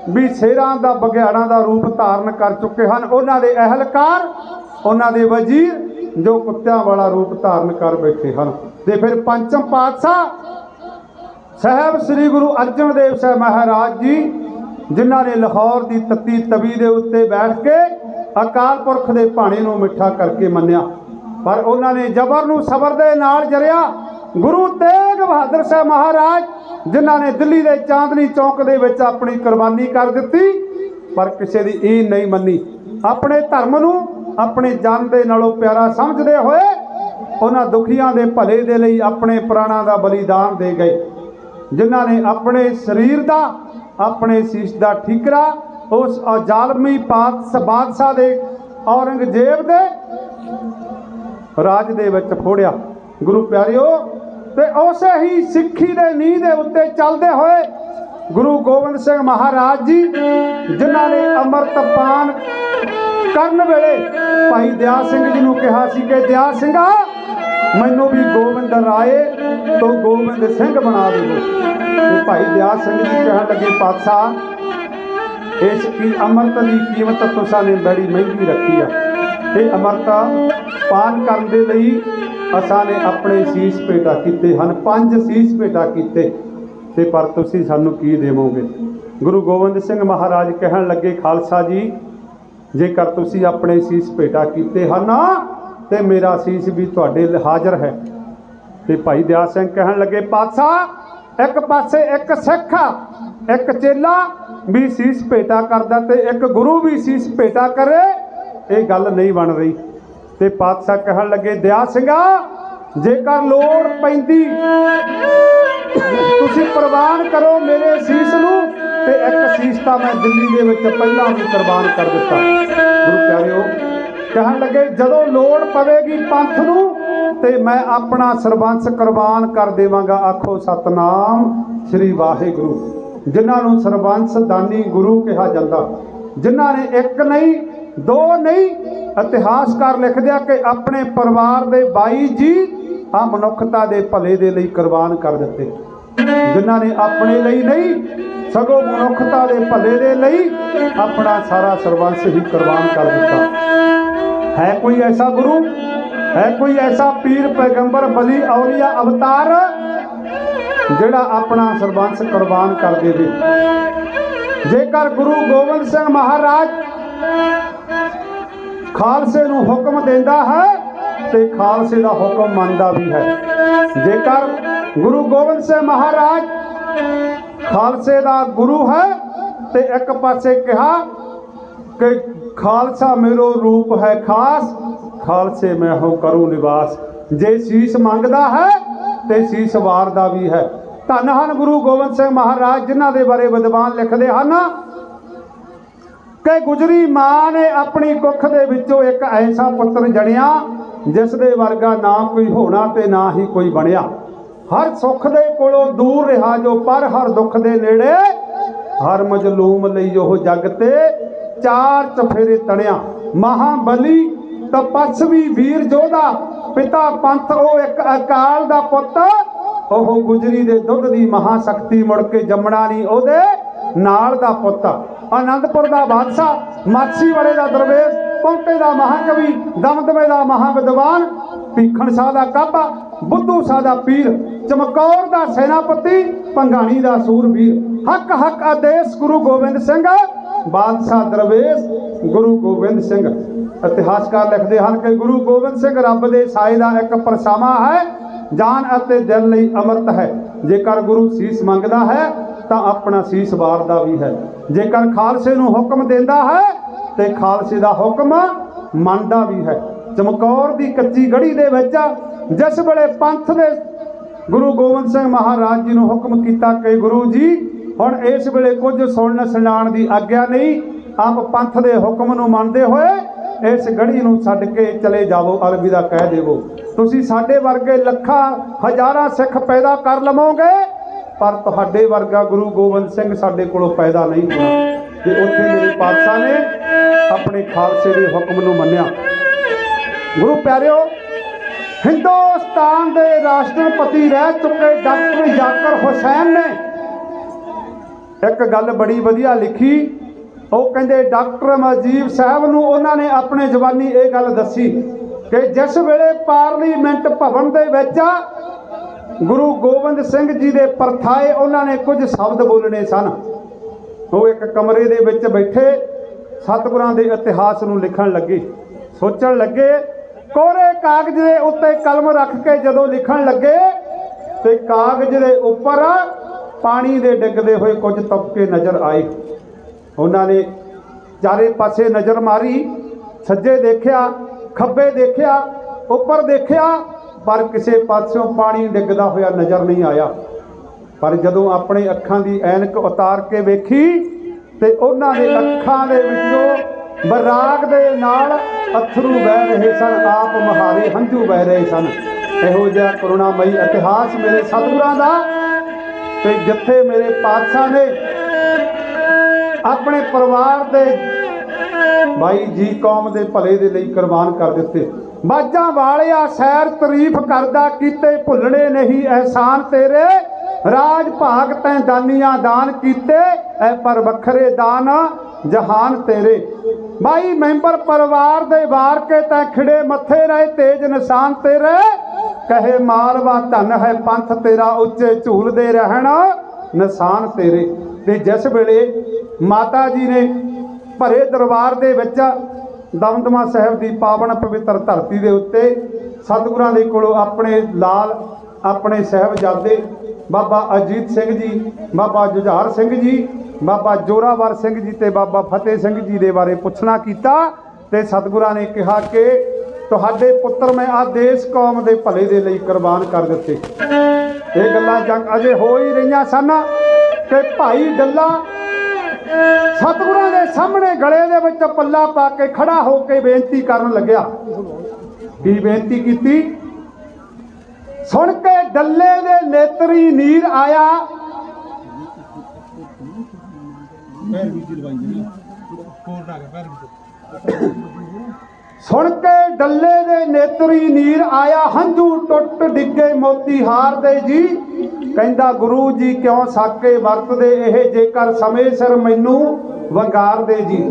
ਵੀ ਸ਼ੇਰਾਂ ਦਾ ਬਘਿਆੜਾਂ ਦਾ ਰੂਪ ਧਾਰਨ ਕਰ ਚੁੱਕੇ ਹਨ, ਉਹਨਾਂ ਦੇ ਅਹਿਲਕਾਰ, ਉਹਨਾਂ ਦੇ ਵਜ਼ੀਰ ਜੋ ਕੁੱਤਿਆਂ ਵਾਲਾ ਰੂਪ ਧਾਰਨ ਕਰ ਬੈਠੇ ਹਨ। ਤੇ ਫਿਰ ਪੰਚਮ ਪਾਤਸ਼ਾਹ ਸਾਹਿਬ ਸ੍ਰੀ ਗੁਰੂ ਅਰਜਨ ਦੇਵ ਸਾਹਿਬ ਮਹਾਰਾਜ ਜੀ, ਜਿਨ੍ਹਾਂ ਨੇ ਲਾਹੌਰ ਦੀ ਤੱਤੀ ਤਵੀ ਦੇ ਉੱਤੇ ਬੈਠ ਕੇ ਅਕਾਲ ਪੁਰਖ ਦੇ ਭਾਣੇ ਨੂੰ ਮਿੱਠਾ ਕਰਕੇ ਮੰਨਿਆ, ਪਰ ਉਹਨਾਂ ਨੇ ਜ਼ਬਰ ਨੂੰ ਸਬਰ ਦੇ ਨਾਲ ਜਰਿਆ। ਗੁਰੂ ਤੇਗ ਬਹਾਦਰ ਸਾਹਿਬ ਮਹਾਰਾਜ, ਜਿਨ੍ਹਾਂ ਨੇ ਦਿੱਲੀ ਦੇ ਚਾਂਦਨੀ ਚੌਕ ਦੇ ਵਿੱਚ ਆਪਣੀ ਕੁਰਬਾਨੀ ਕਰ ਦਿੱਤੀ, ਪਰ ਕਿਸੇ ਦੀ ਈਨ ਨਹੀਂ ਮੰਨੀ। ਆਪਣੇ ਧਰਮ ਨੂੰ ਆਪਣੇ ਜਾਨ ਦੇ ਨਾਲੋਂ ਪਿਆਰਾ ਸਮਝਦੇ ਹੋਏ ਉਹਨਾਂ ਦੁਖੀਆਂ ਦੇ ਭਲੇ ਦੇ ਲਈ ਆਪਣੇ ਪ੍ਰਾਣਾਂ ਦਾ ਬਲੀਦਾਨ ਦੇ ਗਏ। ਜਿਨ੍ਹਾਂ ਨੇ ਆਪਣੇ ਸਰੀਰ ਦਾ, ਆਪਣੇ ਸੀਸ ਦਾ ਠੀਕਰਾ ਉਸ ਜ਼ਾਲਮੀ ਬਾਦਸ਼ਾਹ ਦੇ, ਔਰੰਗਜ਼ੇਬ ਦੇ ਰਾਜ ਦੇ ਵਿੱਚ ਫੋੜਿਆ। ਗੁਰੂ ਪਿਆਰਿਓ, ਤੇ ਉਸੇ ਹੀ ਸਿੱਖੀ ਦੇ ਨੀਂਹ ਦੇ ਉੱਤੇ ਚੱਲਦੇ ਹੋਏ गुरु गोबिंद सिंह महाराज जी जिन्हां ने अमृतपान ਕਰਨ ਵੇਲੇ ਭਾਈ ਦਿਆਲ ਸਿੰਘ ਜੀ ਨੂੰ ਕਿਹਾ ਸੀ ਕਿ ਦਿਆਲ ਸਿੰਘਾ ਮੈਨੂੰ ਵੀ ਗੋਬਿੰਦ ਰਾਏ ਤੋਂ ਗੋਬਿੰਦ ਸਿੰਘ ਬਣਾ ਦਿਓ। ਤੇ ਭਾਈ ਦਿਆਲ ਸਿੰਘ ਜੀ ਕਹਿਣ ਲੱਗੇ ਪਾਤਸ਼ਾਹ ਇਸ ਕੀ ਅੰਮ੍ਰਿਤ ਦੀ ਕੀਮਤ ਤੁਸਾਂ ਨੇ ਬੜੀ ਮਹਿੰਗੀ ਰੱਖੀ ਆ। ਇਹ ਅੰਮ੍ਰਿਤ ਪਾਨ ਕਰਨ ਦੇ ਲਈ ਅਸਾਂ ਨੇ ਆਪਣੇ ਸੀਸ ਭੇਟਾ ਕੀਤੇ ਹਨ, 5 ਸੀਸ ਭੇਟਾ ਕੀਤੇ ਤੇ ਪਰ ਤੁਸੀਂ ਸਾਨੂੰ ਕੀ ਦੇਵੋਗੇ। ਗੁਰੂ ਗੋਬਿੰਦ ਸਿੰਘ ਮਹਾਰਾਜ ਕਹਿਣ ਲੱਗੇ ਖਾਲਸਾ ਜੀ ਜੇਕਰ ਤੁਸੀਂ ਆਪਣੇ ਸੀਸ ਭੇਟਾ ਕੀਤੇ ਹਨ ਤੇ ਮੇਰਾ ਸੀਸ ਵੀ ਤੁਹਾਡੇ ਹਾਜ਼ਰ ਹੈ। ਤੇ ਭਾਈ ਦਿਆਲ ਸਿੰਘ ਕਹਿਣ ਲੱਗੇ ਪਾਤਸ਼ਾਹ ਇੱਕ ਪਾਸੇ ਇੱਕ ਸਿੱਖ ਇੱਕ ਚੇਲਾ ਵੀ ਸੀਸ ਭੇਟਾ ਕਰਦਾ ਤੇ ਇੱਕ ਗੁਰੂ ਵੀ ਸੀਸ ਭੇਟਾ ਕਰੇ, ਇਹ ਗੱਲ ਨਹੀਂ ਬਣ ਰਹੀ। ਤੇ ਪਾਤਸ਼ਾਹ ਕਹਿਣ ਲੱਗੇ ਦਿਆਲ ਸਿੰਘਾ ਜੇਕਰ ਲੋੜ ਪੈਂਦੀ ਤੁਸੀਂ ਪ੍ਰਵਾਨ ਕਰੋ ਮੇਰੇ ਸੀਸ ਨੂੰ, ਤੇ ਇੱਕ ਸੀਸ ਤਾਂ ਮੈਂ ਦਿੱਲੀ ਦੇ ਵਿੱਚ ਪਹਿਲਾਂ ਵੀ ਕੁਰਬਾਨ ਕਰ ਦਿੱਤਾ। ਗੁਰੂ ਪਿਆਰਿਓ ਕਹਿਣ ਲੱਗੇ ਜਦੋਂ ਲੋੜ ਪਵੇਗੀ ਪੰਥ ਨੂੰ ਤੇ ਮੈਂ ਆਪਣਾ ਸਰਬੰਸ ਕੁਰਬਾਨ ਕਰ ਦੇਵਾਂਗਾ। ਆਖੋ ਸਤਨਾਮ ਸ੍ਰੀ ਵਾਹਿਗੁਰੂ। ਜਿਨ੍ਹਾਂ ਨੂੰ ਸਰਬੰਸ ਦਾਨੀ ਗੁਰੂ ਕਿਹਾ ਜਾਂਦਾ, ਜਿਨ੍ਹਾਂ ਨੇ ਇੱਕ ਨਹੀਂ ਦੋ ਨਹੀਂ ਇਤਿਹਾਸਕਾਰ ਲਿਖਦੇ ਆ ਕਿ ਆਪਣੇ ਪਰਿਵਾਰ ਦੇ 22 ਜੀ ਆ ਮਨੁੱਖਤਾ ਦੇ ਭਲੇ ਦੇ ਲਈ ਕੁਰਬਾਨ ਕਰ ਦਿੱਤੇ। ਜਿਨ੍ਹਾਂ ਨੇ ਆਪਣੇ ਲਈ ਨਹੀਂ ਸਗੋਂ ਮਨੁੱਖਤਾ ਦੇ ਭਲੇ ਦੇ ਲਈ ਆਪਣਾ ਸਾਰਾ ਸਰਬੰਸ ਹੀ ਕੁਰਬਾਨ ਕਰ ਦਿੱਤਾ। ਹੈ ਕੋਈ ਐਸਾ ਗੁਰੂ, ਹੈ ਕੋਈ ਐਸਾ ਪੀਰ ਪੈਗੰਬਰ ਬਲੀ ਔਲੀਆ ਅਵਤਾਰ ਜਿਹੜਾ ਆਪਣਾ ਸਰਬੰਸ ਕੁਰਬਾਨ ਕਰ ਦੇਵੇ। ਜੇਕਰ ਗੁਰੂ ਗੋਬਿੰਦ ਸਿੰਘ ਮਹਾਰਾਜ ਖਾਲਸੇ ਨੂੰ ਹੁਕਮ ਦਿੰਦਾ ਹੈ ਤੇ ਖਾਲਸੇ ਦਾ ਹੁਕਮ ਮੰਨਦਾ ਵੀ ਹੈ। ਜੇਕਰ ਗੁਰੂ ਗੋਬਿੰਦ ਸਿੰਘ ਮਹਾਰਾਜ ਖਾਲਸੇ ਦਾ ਗੁਰੂ ਹੈ ਤੇ ਇੱਕ ਪਾਸੇ ਕਿਹਾ ਕਿ ਖਾਲਸਾ ਮੇਰੋ ਰੂਪ ਹੈ ਖਾਸ, ਖਾਲਸੇ ਮੈਂ ਹੋ ਕਰੂ ਨਿਵਾਸ। ਜੇ ਸੀਸ ਮੰਗਦਾ ਹੈ ਤੇ ਸੀਸ ਵਾਰਦਾ ਵੀ ਹੈ। ਧੰਨ ਹਨ ਗੁਰੂ ਗੋਬਿੰਦ ਸਿੰਘ ਮਹਾਰਾਜ ਜਿਨ੍ਹਾਂ ਦੇ ਬਾਰੇ ਵਿਦਵਾਨ ਲਿਖਦੇ ਹਨ ਕਿ ਗੁਜਰੀ ਮਾਂ ਨੇ ਆਪਣੀ ਕੁੱਖ ਦੇ ਵਿੱਚੋਂ ਇੱਕ ਐਸਾ ਪੁੱਤਰ ਜਣਿਆ ਜਿਸ ਦੇ ਵਰਗਾ ਨਾ ਕੋਈ ਹੋਣਾ ਤੇ ਨਾ ਹੀ ਕੋਈ ਬਣਿਆ। ਹਰ ਸੁੱਖ ਦੇ ਕੋਲੋਂ ਦੂਰ ਰਿਹਾ ਜੋ ਪਰ ਹਰ ਦੁੱਖ ਦੇ ਨੇੜੇ, ਹਰ ਮਜਲੂਮ ਲਈ ਉਹ ਜਗ ਤੇ ਚਾਰ ਚਫੇਰੇ ਤਣਿਆ। ਮਹਾਬਲੀ ਤਪਸਵੀ ਵੀਰ ਜੋਧਾ ਪਿਤਾ ਪੰਥ ਉਹ ਇੱਕ ਅਕਾਲ ਦਾ ਪੁੱਤ, ਉਹ ਗੁਜਰੀ ਦੇ ਦੁੱਧ ਦੀ ਮਹਾਸ਼ਕਤੀ ਮੁੜ ਕੇ ਜੰਮਣਾ ਨਹੀਂ ਉਹਦੇ ਨਾਲ ਦਾ ਪੁੱਤ। ਆਨੰਦਪੁਰ ਦਾ ਬਾਦਸ਼ਾਹ, ਮਾਛੀ ਵਾਲੇ ਦਾ ਦਰਵੇਸ਼, ਪੌਂਟੇ ਦਾ ਮਹਾਕਵੀ, ਦਮਦਮੇ ਦਾ ਮਹਾਵਿਦਵਾਨ, ਭੀਖਣ ਸ਼ਾਹ ਦਾ ਕਾਬਾ, ਬੁੱਧੂ ਸ਼ਾਹ ਦਾ ਪੀਰ, ਚਮਕੌਰ ਦਾ ਸੈਨਾਪਤੀ, ਭੰਗਾਣੀ ਦਾ ਸੂਰਬੀਰ। ਹੱਕ ਹੱਕ ਆਦੇਸ਼ ਗੁਰੂ ਗੋਬਿੰਦ ਸਿੰਘ, ਬਾਦਸ਼ਾਹ ਦਰਵੇਸ਼ ਗੁਰੂ ਗੋਬਿੰਦ ਸਿੰਘ। ਇਤਿਹਾਸਕਾਰ ਲਿਖਦੇ ਹਨ ਕਿ ਗੁਰੂ ਗੋਬਿੰਦ ਸਿੰਘ ਰੱਬ ਦੇ ਸਾਏ ਦਾ ਇੱਕ ਪਰਛਾਵਾਂ ਹੈ, ਜਾਨ ਅਤੇ ਦਿਲ ਲਈ ਅੰਮ੍ਰਿਤ ਹੈ। ਜੇਕਰ ਗੁਰੂ ਸੀਸ ਮੰਗਦਾ ਹੈ ਤਾਂ ਆਪਣਾ ਸੀਸ ਵਾਰਦਾ ਵੀ ਹੈ। ਜੇਕਰ ਖਾਲਸੇ ਨੂੰ ਹੁਕਮ ਦਿੰਦਾ ਹੈ ਤੇ ਖਾਲਸੇ ਦਾ ਹੁਕਮ ਮੰਨਦਾ ਵੀ ਹੈ। ਚਮਕੌਰ ਦੀ ਕੱਚੀ ਗੜੀ ਦੇ ਵਿੱਚ ਜਿਸ ਵੇਲੇ ਪੰਥ ਦੇ ਗੁਰੂ ਗੋਬਿੰਦ ਸਿੰਘ ਮਹਾਰਾਜ ਜੀ ਨੂੰ ਹੁਕਮ ਕੀਤਾ ਕਿ ਗੁਰੂ ਜੀ ਹੁਣ ਇਸ ਵੇਲੇ ਕੁਝ ਸੁਣਨ ਸੁਣਾਉਣ ਦੀ ਆਗਿਆ ਨਹੀਂ, ਆਪ ਪੰਥ ਦੇ ਹੁਕਮ ਨੂੰ ਮੰਨਦੇ ਹੋਏ ਇਸ ਗੜੀ ਨੂੰ ਛੱਡ ਕੇ ਚਲੇ ਜਾਵੋ, ਅਲਵਿਦਾ ਕਹਿ ਦੇਵੋ। ਤੁਸੀਂ ਸਾਡੇ ਵਰਗੇ ਲੱਖਾਂ ਹਜ਼ਾਰਾਂ ਸਿੱਖ ਪੈਦਾ ਕਰ ਲਵੋਗੇ ਪਰ ਤੁਹਾਡੇ ਵਰਗਾ ਗੁਰੂ ਗੋਬਿੰਦ ਸਿੰਘ ਸਾਡੇ ਕੋਲੋਂ ਪੈਦਾ ਨਹੀਂ ਹੋਣਾ। ਤੇ ਉੱਥੇ ਮੇਰੇ ਪਾਤਸ਼ਾਹ ਨੇ ਆਪਣੇ ਖਾਲਸੇ ਦੇ ਹੁਕਮ ਨੂੰ ਮੰਨਿਆ। ਗੁਰੂ ਪਿਆਰਿਓ, ਹਿੰਦੁਸਤਾਨ ਦੇ ਰਾਸ਼ਟਰਪਤੀ ਰਹਿ ਚੁੱਕੇ ਡਾਕਟਰ ਜ਼ਾਕਿਰ ਹੁਸੈਨ ਨੇ ਇੱਕ ਗੱਲ ਬੜੀ ਵਧੀਆ ਲਿਖੀ। ਉਹ ਕਹਿੰਦੇ ਡਾਕਟਰ ਮਜੀਬ ਸਾਹਿਬ ਨੂੰ ਉਹਨਾਂ ਨੇ ਆਪਣੇ ਜ਼ੁਬਾਨੀ ਇਹ ਗੱਲ ਦੱਸੀ ਕਿ ਜਿਸ ਵੇਲੇ ਪਾਰਲੀਮੈਂਟ ਭਵਨ ਦੇ ਵਿੱਚ ਗੁਰੂ ਗੋਬਿੰਦ ਸਿੰਘ ਜੀ ਦੇ ਪਰਥਾਏ ਉਹਨਾਂ ਨੇ ਕੁਝ ਸ਼ਬਦ ਬੋਲਣੇ ਸਨ। ਉਹ ਇੱਕ ਕਮਰੇ ਦੇ ਵਿੱਚ ਬੈਠੇ ਸਤਿਗੁਰਾਂ ਦੇ ਇਤਿਹਾਸ ਨੂੰ ਲਿਖਣ ਲੱਗੇ, ਸੋਚਣ ਲੱਗੇ। ਕੋਰੇ ਕਾਗਜ਼ ਦੇ ਉੱਤੇ ਕਲਮ ਰੱਖ ਕੇ ਜਦੋਂ ਲਿਖਣ ਲੱਗੇ ਤੇ ਕਾਗਜ਼ ਦੇ ਉੱਪਰ ਪਾਣੀ ਦੇ ਡਿੱਗਦੇ ਹੋਏ ਕੁਝ ਤਬਕੇ ਨਜ਼ਰ ਆਏ। ਉਹਨਾਂ ਨੇ ਚਾਰੇ ਪਾਸੇ ਨਜ਼ਰ ਮਾਰੀ, ਸੱਜੇ ਦੇਖਿਆ, ਖੱਬੇ ਦੇਖਿਆ, ਉੱਪਰ ਦੇਖਿਆ, ਪਰ ਕਿਸੇ ਪਾਸਿਓਂ ਪਾਣੀ ਡਿੱਗਦਾ ਹੋਇਆ ਨਜ਼ਰ ਨਹੀਂ ਆਇਆ। ਪਰ ਜਦੋਂ ਆਪਣੇ ਅੱਖਾਂ ਦੀ ਐਨਕ ਉਤਾਰ ਕੇ ਵੇਖੀ ਤੇ ਉਹਨਾਂ ਦੇ ਅੱਖਾਂ ਦੇ ਵਿੱਚੋਂ ਬਰਾਗ ਦੇ ਨਾਲ ਅੱਥਰੂ ਵਹਿ ਰਹੇ ਸਨ, ਆਪ ਮਹਾਰੇ ਹੰਝੂ ਵਹਿ ਰਹੇ ਸਨ। ਇਹੋ ਜਿਹਾ ਕਰੁਣਾਮਈ ਇਤਿਹਾਸ ਮੇਰੇ ਸਤਿਗੁਰਾਂ ਦਾ ਤੇ ਜਿੱਥੇ ਮੇਰੇ ਪਾਤਸ਼ਾਹ ਨੇ ਆਪਣੇ ਪਰਿਵਾਰ ਦੇ ਭਾਈ ਜੀ ਕੌਮ ਦੇ ਭਲੇ ਦੇ ਲਈ ਕੁਰਬਾਨ ਕਰ ਦਿੱਤੇ। ਬਾਜਾਂ ਵਾਲਿਆ ਸੈਰ ਤਾਰੀਫ ਕਰਦਾ, ਕੀਤੇ ਭੁੱਲਣੇ ਨਹੀਂ ਅਹਿਸਾਨ ਤੇਰੇ, ਰਾਜ ਭਾਗ ਤੈਂ ਦਾਨੀਆਂ ਦਾਨ ਕੀਤੇ, ਐ ਪਰ ਵੱਖਰੇ ਦਾਨ ਜਹਾਨ ਤੇਰੇ। ਭਾਈ ਮੈਂਬਰ ਪਰਿਵਾਰ ਦੇ ਵਾਰ ਕੇ ਤੈਂ ਖਿੜੇ ਮੱਥੇ ਰਹੇ, ਤੇਜ ਨਿਸ਼ਾਨ ਤੇਰੇ, ਕਹੇ ਮਾਲਵਾ ਧਨ ਹੈ ਪੰਥ ਤੇਰਾ, ਉੱਚੇ ਝੂਲਦੇ ਰਹਿਣ ਨਿਸ਼ਾਨ ਤੇਰੇ। ਤੇ ਜਿਸ ਵੇਲੇ ਮਾਤਾ ਜੀ ਨੇ ਭਰੇ ਦਰਬਾਰ ਦੇ ਵਿੱਚ ਦਮਦਮਾ ਸਾਹਿਬ ਦੀ ਪਾਵਨ ਪਵਿੱਤਰ ਧਰਤੀ ਦੇ ਉੱਤੇ ਸਤਿਗੁਰਾਂ ਦੇ ਕੋਲੋਂ ਆਪਣੇ ਲਾਲ ਆਪਣੇ ਸਾਹਿਬਜ਼ਾਦੇ ਬਾਬਾ ਅਜੀਤ ਸਿੰਘ ਜੀ, ਬਾਬਾ ਜੁਝਾਰ ਸਿੰਘ ਜੀ, ਬਾਬਾ ਜੋਰਾਵਰ ਸਿੰਘ ਜੀ ਤੇ ਬਾਬਾ ਫਤਿਹ ਸਿੰਘ ਜੀ ਦੇ ਬਾਰੇ ਪੁੱਛਣਾ ਕੀਤਾ ਤੇ ਸਤਿਗੁਰਾਂ ਨੇ ਕਿਹਾ ਕਿ ਤੁਹਾਡੇ ਪੁੱਤਰ ਮੈਂ ਆ ਦੇਸ਼ ਕੌਮ ਦੇ ਭਲੇ ਦੇ ਲਈ ਕੁਰਬਾਨ ਕਰ ਦਿੱਤੇ। ਇਹ ਗੱਲਾਂ ਜੰਗ ਅਜੇ ਹੋ ਹੀ ਰਹੀਆਂ ਸਨ ਕਿ ਭਾਈ ਡੱਲਾ ਸਤਿਗੁਰਾਂ ਦੇ ਸਾਹਮਣੇ ਗਲੇ ਦੇ ਵਿੱਚ ਪੱਲਾ ਪਾ ਕੇ ਖੜਾ ਹੋ ਕੇ ਬੇਨਤੀ ਕਰਨ ਲੱਗਿਆ। ਕੀ ਬੇਨਤੀ ਕੀਤੀ? ਸੁਣ ਕੇ ਡੱਲੇ ਦੇ ਨੇਤਰੀ ਨੀਰ ਆਇਆ, ਸੁਣ ਕੇ ਡੱਲੇ ਦੇ ਨੇਤਰੀ ਨੀਰ ਆਇਆ, ਹੰਝੂ ਟੁੱਟ ਡਿੱਗੇ ਮੋਤੀ ਹਾਰ ਦੇ ਜੀ, ਕਹਿੰਦਾ ਗੁਰੂ ਜੀ ਕਿਉਂ ਸਾਕੇ ਵਰਤਦੇ ਇਹ, ਜੇਕਰ ਸਮੇਂ ਸਿਰ ਮੈਨੂੰ ਵੰਗਾਰਦੇ ਜੀ।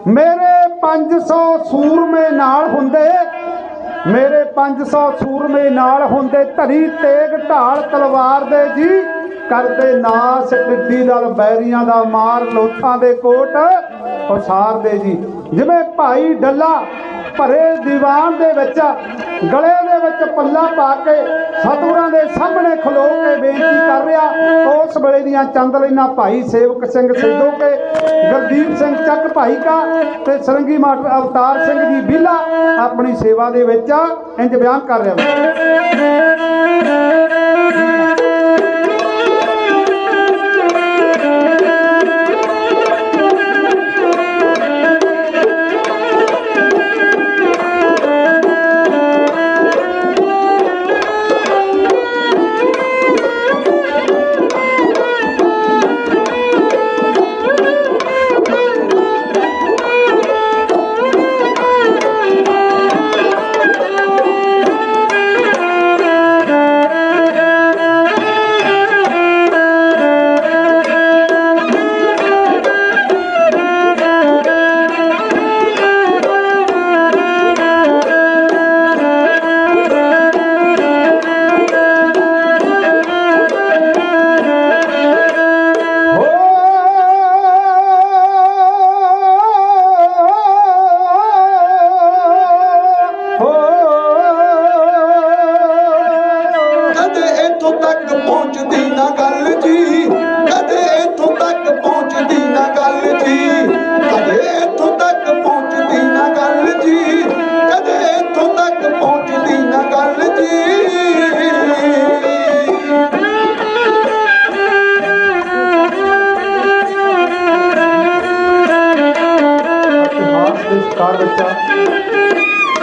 ਮੇਰੇ 500 ਸੂਰਮੇ ਨਾਲ ਹੁੰਦੇ, ਮੇਰੇ 500 ਸੂਰਮੇ ਨਾਲ ਹੁੰਦੇ, ਧਰੀ ਤੇਗ ਢਾਲ ਤਲਵਾਰ ਦੇ ਜੀ, ਕਰਦੇ ਨਾਸ ਟਿੱਡੀ ਦਲ ਬੈਰੀਆਂ ਦਾ ਮਾਰ, ਲੋਥਾਂ ਦੇ ਕੋਟ ਉਸਾਰਦੇ ਜੀ। ਜਿਵੇਂ ਭਾਈ ਡੱਲਾ ਭਰੇ ਦੀਵਾਨ ਦੇ ਵਿੱਚ ਗਲੇ ਦੇ ਵਿੱਚ ਪੱਲਾ ਪਾ ਕੇ ਸਤਿਗੁਰਾਂ ਦੇ ਸਾਹਮਣੇ ਖਲੋ ਕੇ ਬੇਨਤੀ ਕਰ ਰਿਹਾ, ਉਸ ਵੇਲੇ ਦੀਆਂ ਚੰਦ ਲਾਈਨਾਂ ਭਾਈ ਸੇਵਕ ਸਿੰਘ ਸਿੱਧੂ ਕੇ, ਗੁਰਦੀਪ ਸਿੰਘ ਚੱਕ ਭਾਈ ਕਾ ਤੇ ਸਰੰਗੀ ਮਾਸਟਰ ਅਵਤਾਰ ਸਿੰਘ ਜੀ ਬੀਲਾ ਆਪਣੀ ਸੇਵਾ ਦੇ ਵਿੱਚ ਇੰਜ ਬਿਆਨ ਕਰ ਰਿਹਾ।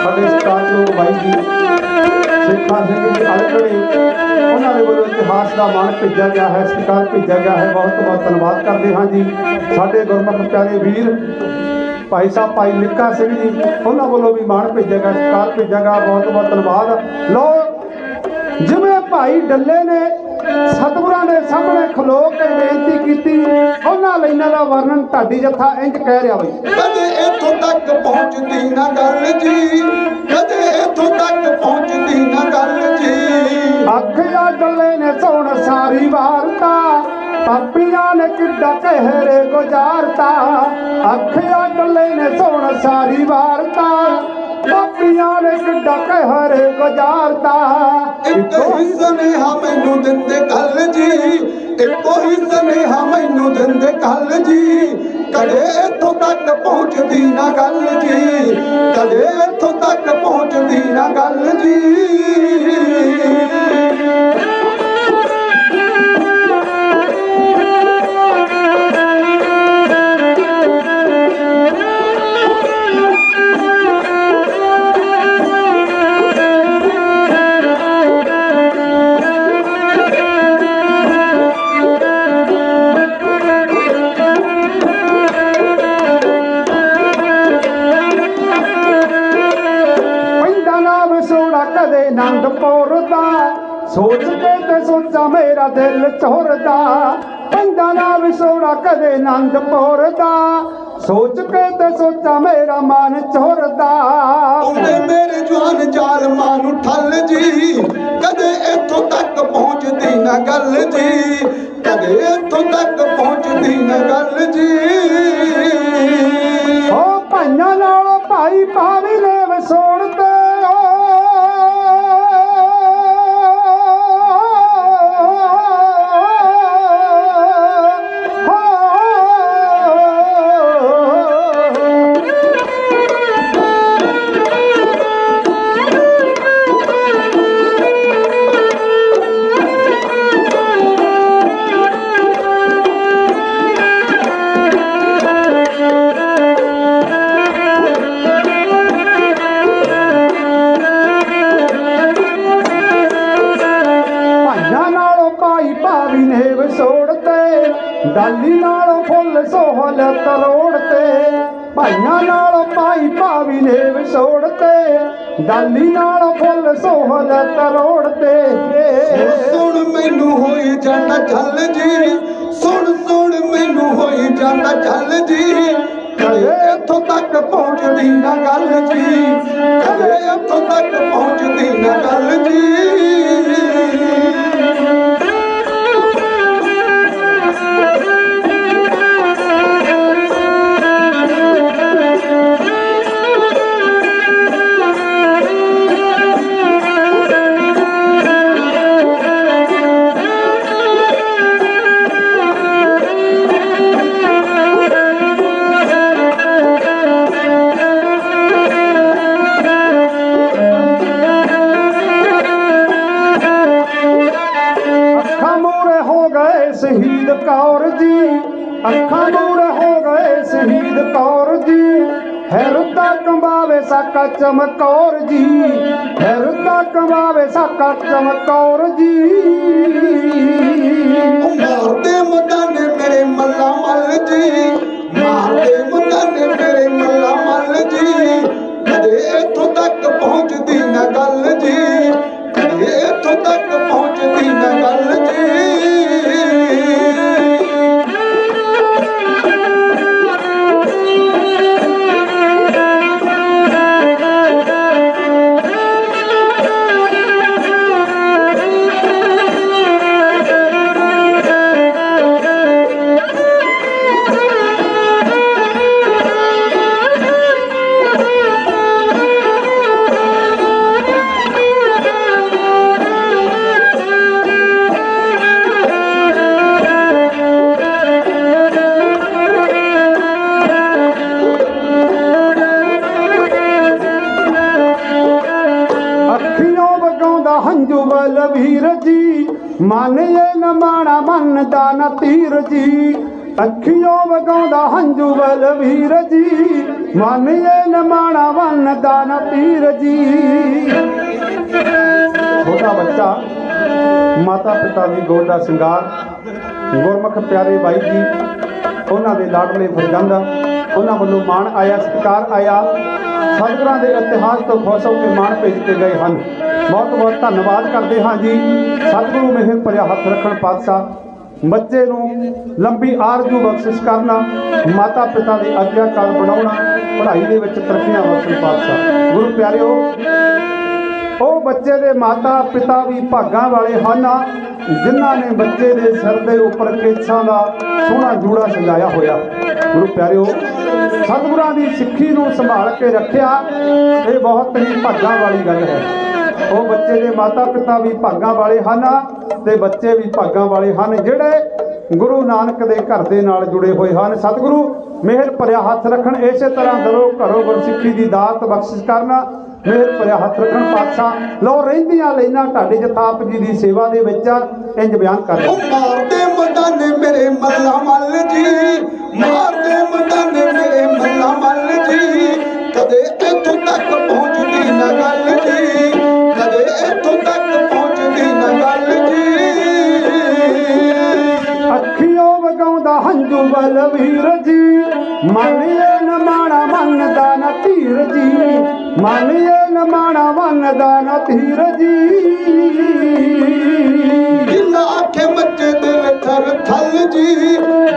ਸਾਡੇ ਸਤਿਕਾਰਯੋਗ ਬਾਈ ਜੀ ਸੇਖਾ ਸਿੰਘ ਜੀ ਅਲਕੜੇ, ਉਹਨਾਂ ਦੇ ਵੱਲੋਂ ਇਤਿਹਾਸ ਦਾ ਮਾਣ ਭੇਜਿਆ ਗਿਆ ਹੈ, ਸਤਿਕਾਰ ਭੇਜਿਆ ਗਿਆ ਹੈ। ਬਹੁਤ ਬਹੁਤ ਧੰਨਵਾਦ ਕਰਦੇ ਹਾਂ ਜੀ। ਸਾਡੇ ਗੁਰਮੁਖ ਪਿਆਰੇ ਵੀਰ ਭਾਈ ਸਾਹਿਬ ਭਾਈ ਨਿੱਕਾ ਸਿੰਘ ਜੀ, ਉਹਨਾਂ ਵੱਲੋਂ ਵੀ ਮਾਣ ਭੇਜਿਆ ਗਿਆ, ਸਤਿਕਾਰ ਭੇਜਿਆ ਗਿਆ। ਬਹੁਤ ਬਹੁਤ ਧੰਨਵਾਦ। ਲਓ, ਜਿਵੇਂ ਭਾਈ ਡੱਲੇ ਨੇ ਸਤਿਗੁਰਾਂ ਦੇ ਸਾਹਮਣੇ ਖਲੋ ਕੇ ਬੇਨਤੀ ਕੀਤੀ, ਉਹਨਾਂ ਲਾਈਨਾਂ ਦਾ ਵਰਣਨ ਢਾਡੀ ਜੱਥਾ ਇੰਜ ਕਹਿ ਰਿਹਾ ਬਈ। ਕਦੇ ਇੱਥੋਂ ਤੱਕ ਪਹੁੰਚਦੀ ਨਾ ਗੱਲ ਜੀ, ਕਦੇ ਇੱਥੋਂ ਤੱਕ ਪਹੁੰਚਦੀ ਨਾ ਗੱਲ ਜੀ। ਆਖਿਆ ਡੱਲੇ ਨੇ ਸੁਣ ਸਾਰੀ ਵਾਰਤਾ, ਪਾਪੀਆਂ ਨੇ ਕਿੱਡਾ ਕਹਿਰੇ ਗੁਜ਼ਾਰਤਾ। ਆਖਿਆ ਡੱਲੇ ਨੇ ਸੁਣ ਸਾਰੀ ਵਾਰਤਾ, ਪਾਪੀਆਂ ਨੇ ਕਿੱਡਾ ਕਹਿਰੇ ਗੁਜ਼ਾਰਤਾ। ਇੱਕੋ ਹੀ ਸੁਨੇਹਾ ਮੈਨੂੰ ਦਿੰਦੇ ਕੱਲ ਜੀ, ਇੱਕੋ ਹੀ ਸੁਨੇਹਾ ਮੈਨੂੰ ਦਿੰਦੇ ਕੱਲ ਜੀ। ਕਦੇ ਇੱਥੋਂ ਤੱਕ ਪਹੁੰਚਦੀ ਨਾ ਗੱਲ ਜੀ, ਕਦੇ ਇੱਥੋਂ ਤੱਕ ਪਹੁੰਚਦੀ ਨਾ ਗੱਲ ਜੀ। ਆਨੰਦਪੁਰ ਦਾ ਸੋਚ ਕੇ ਤੇ ਸੋਚਾਂ ਮੇਰਾ ਦਿਲ ਝੁਰਦਾ ਪੈਂਦਾ ਨਾ ਵਿਛੋੜਾ ਕਦੇ ਆਨੰਦਪੁਰ ਦਾ ਸੋਚ ਕੇ ਤੇ ਸੋਚਾਂ ਮੇਰਾ ਮਨ ਝੁਰਦਾ ਆਉਂਦੇ ਮੇਰੇ ਜਵਾਨ ਜ਼ਾਲਮਾਂ ਨੂੰ ਠੱਲ ਜੀ ਕਦੇ ਇੱਥੋਂ ਤੱਕ ਪਹੁੰਚਦੀ ਨਾ ਗੱਲ ਜੀ ਕਦੇ ਇੱਥੋਂ ਤੱਕ ਪਹੁੰਚਦੀ ਨਾ ਗੱਲ ਜੀ ਓ ਭਾਈਆਂ ਨਾਲ ਭਾਈ ਭਾਵੀ ਨੇ ਵਸੋੜ ਤੇ ਡਾਲੀ ਨਾਲੋਂ ਫੁੱਲ ਸੋਹਲ ਤਰੋੜ ਤੇ ਭਾਈਆਂ ਨਾਲੋਂ ਭਾਈ ਭਾਵੀ ਨੇ ਵਿਛੋੜ ਤੇ ਡਾਲੀ ਨਾਲੋਂ ਫੁੱਲ ਸੋਹਲ ਤਰੋੜ ਤੇ ਸੁਣ ਮੈਨੂੰ ਹੋਈ ਜਾਂਦਾ ਝੱਲ ਜੀ ਸੁਣ ਮੈਨੂੰ ਹੋਈ ਜਾਂਦਾ ਝੱਲ ਜੀ ਕਦੇ ਇੱਥੋਂ ਤੱਕ ਪਹੁੰਚਦੀ ਨਾ ਗੱਲ ਜੀ ਕਦੇ ਇੱਥੋਂ ਤੱਕ ਪਹੁੰਚਦੀ ਨਾ ਗੱਲ ਜੀ शहीद कौर जी अखा मूरे हो गए शहीद कौर जी हैरता कमावे साका चमकौर जी हैरता कमावे साका चमकौर जी मारते मदाने मेरे मल्ला मल जी मारते मदाने मेरे मल्ला मल जी कदे इथों तक पहुंचदी ना गल जी कदे इथों तक पहुंचदी ना गल जी हंजू बलवीर जी मानिए न माणा मनदा न तीर जी अखियों वगाउंदा हंजू बलवीर जी मानिए न माणा मनदा न तीर जी छोटा बच्चा माता पिता की गोद का सिंगार गुरमुख प्यारे बाई जी उन्होंने दे लाडले फरजंद उन्होंने वालों मान आया सत्कार आया सतगुरां दे इतिहास तो खुश होकर मान भेज के गए हैं बहुत बहुत धन्यवाद करते हाँ जी सतगुरु मेहर भरिया हथ रखण पातशाह बच्चे नूं लंबी आरजू बख्शिश करना माता पिता की आज्ञाकार बनाउणा पढ़ाई दे विच तरक्कियां बख्शण पातशाह गुरु प्यारिओ वो बच्चे दे माता पिता भी भागां वाले हन जिन्हां ने बच्चे दे सिर दे उपर केछां दा सोहना जूड़ा सजाया होया गुरु प्यारिओ सतगुरां दी सिੱਖੀ नूं संभाल के रखिया ये बहुत ही भागां वाली गल है वो बच्चे के माता पिता भी भागां वाले हैं ते बच्चे भी भागां वाले हैं जिहड़े गुरु नानक के घर के नाल जुड़े हुए हैं सतगुरु मेहर भरिया हथ रखण इसे तरह दरों घरों गुरसिੱਖੀ की दात बख्शिश करना मेहर भरिया हथ रखण पातशाह लो रहिंदियां लैना ढाडी जथाप जी की सेवा दे विच इंज बयान कर मारते मदाने मेरे मल्ला मल जी मारते मदाने मेरे मल्ला मल जी कदे इथों तक पहुंचदी ना गल जी कदे इथों तक पहुंचदी ना गल जी अखियों वगाउंदा हंजू बलवीर जी मानिए न माणा मनदा न तीर जी मानिए ਵਨ ਮਾਣਾ ਵਨ ਦਾ ਨਾ ਧੀਰਜੀ ਦਿਲ ਆਖੇ ਮੱਚੇ ਦਿਲ ਥਰ ਥਲ ਜੀ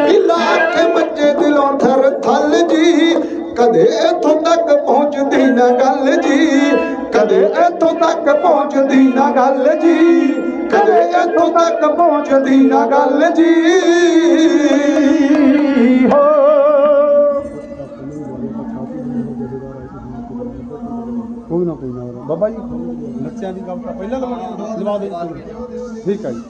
ਦਿਲ ਆਖੇ ਮੱਚੇ ਦਿਲੋਂ ਥਰ ਥਲ ਜੀ ਕਦੇ ਇੱਥੋਂ ਤੱਕ ਪਹੁੰਚਦੀ ਨਾ ਗੱਲ ਜੀ ਕਦੇ ਇੱਥੋਂ ਤੱਕ ਪਹੁੰਚਦੀ ਨਾ ਗੱਲ ਜੀ ਕਦੇ ਇੱਥੋਂ ਤੱਕ ਪਹੁੰਚਦੀ ਨਾ ਗੱਲ ਜੀ ਹੋ ਕੋਈ ਨਾ ਬਾਬਾ ਜੀ ਬੱਚਿਆਂ ਦੀ ਗੱਲ ਤਾਂ ਪਹਿਲਾਂ ਲਵਾ ਦੇ ਠੀਕ ਹੈ ਜੀ।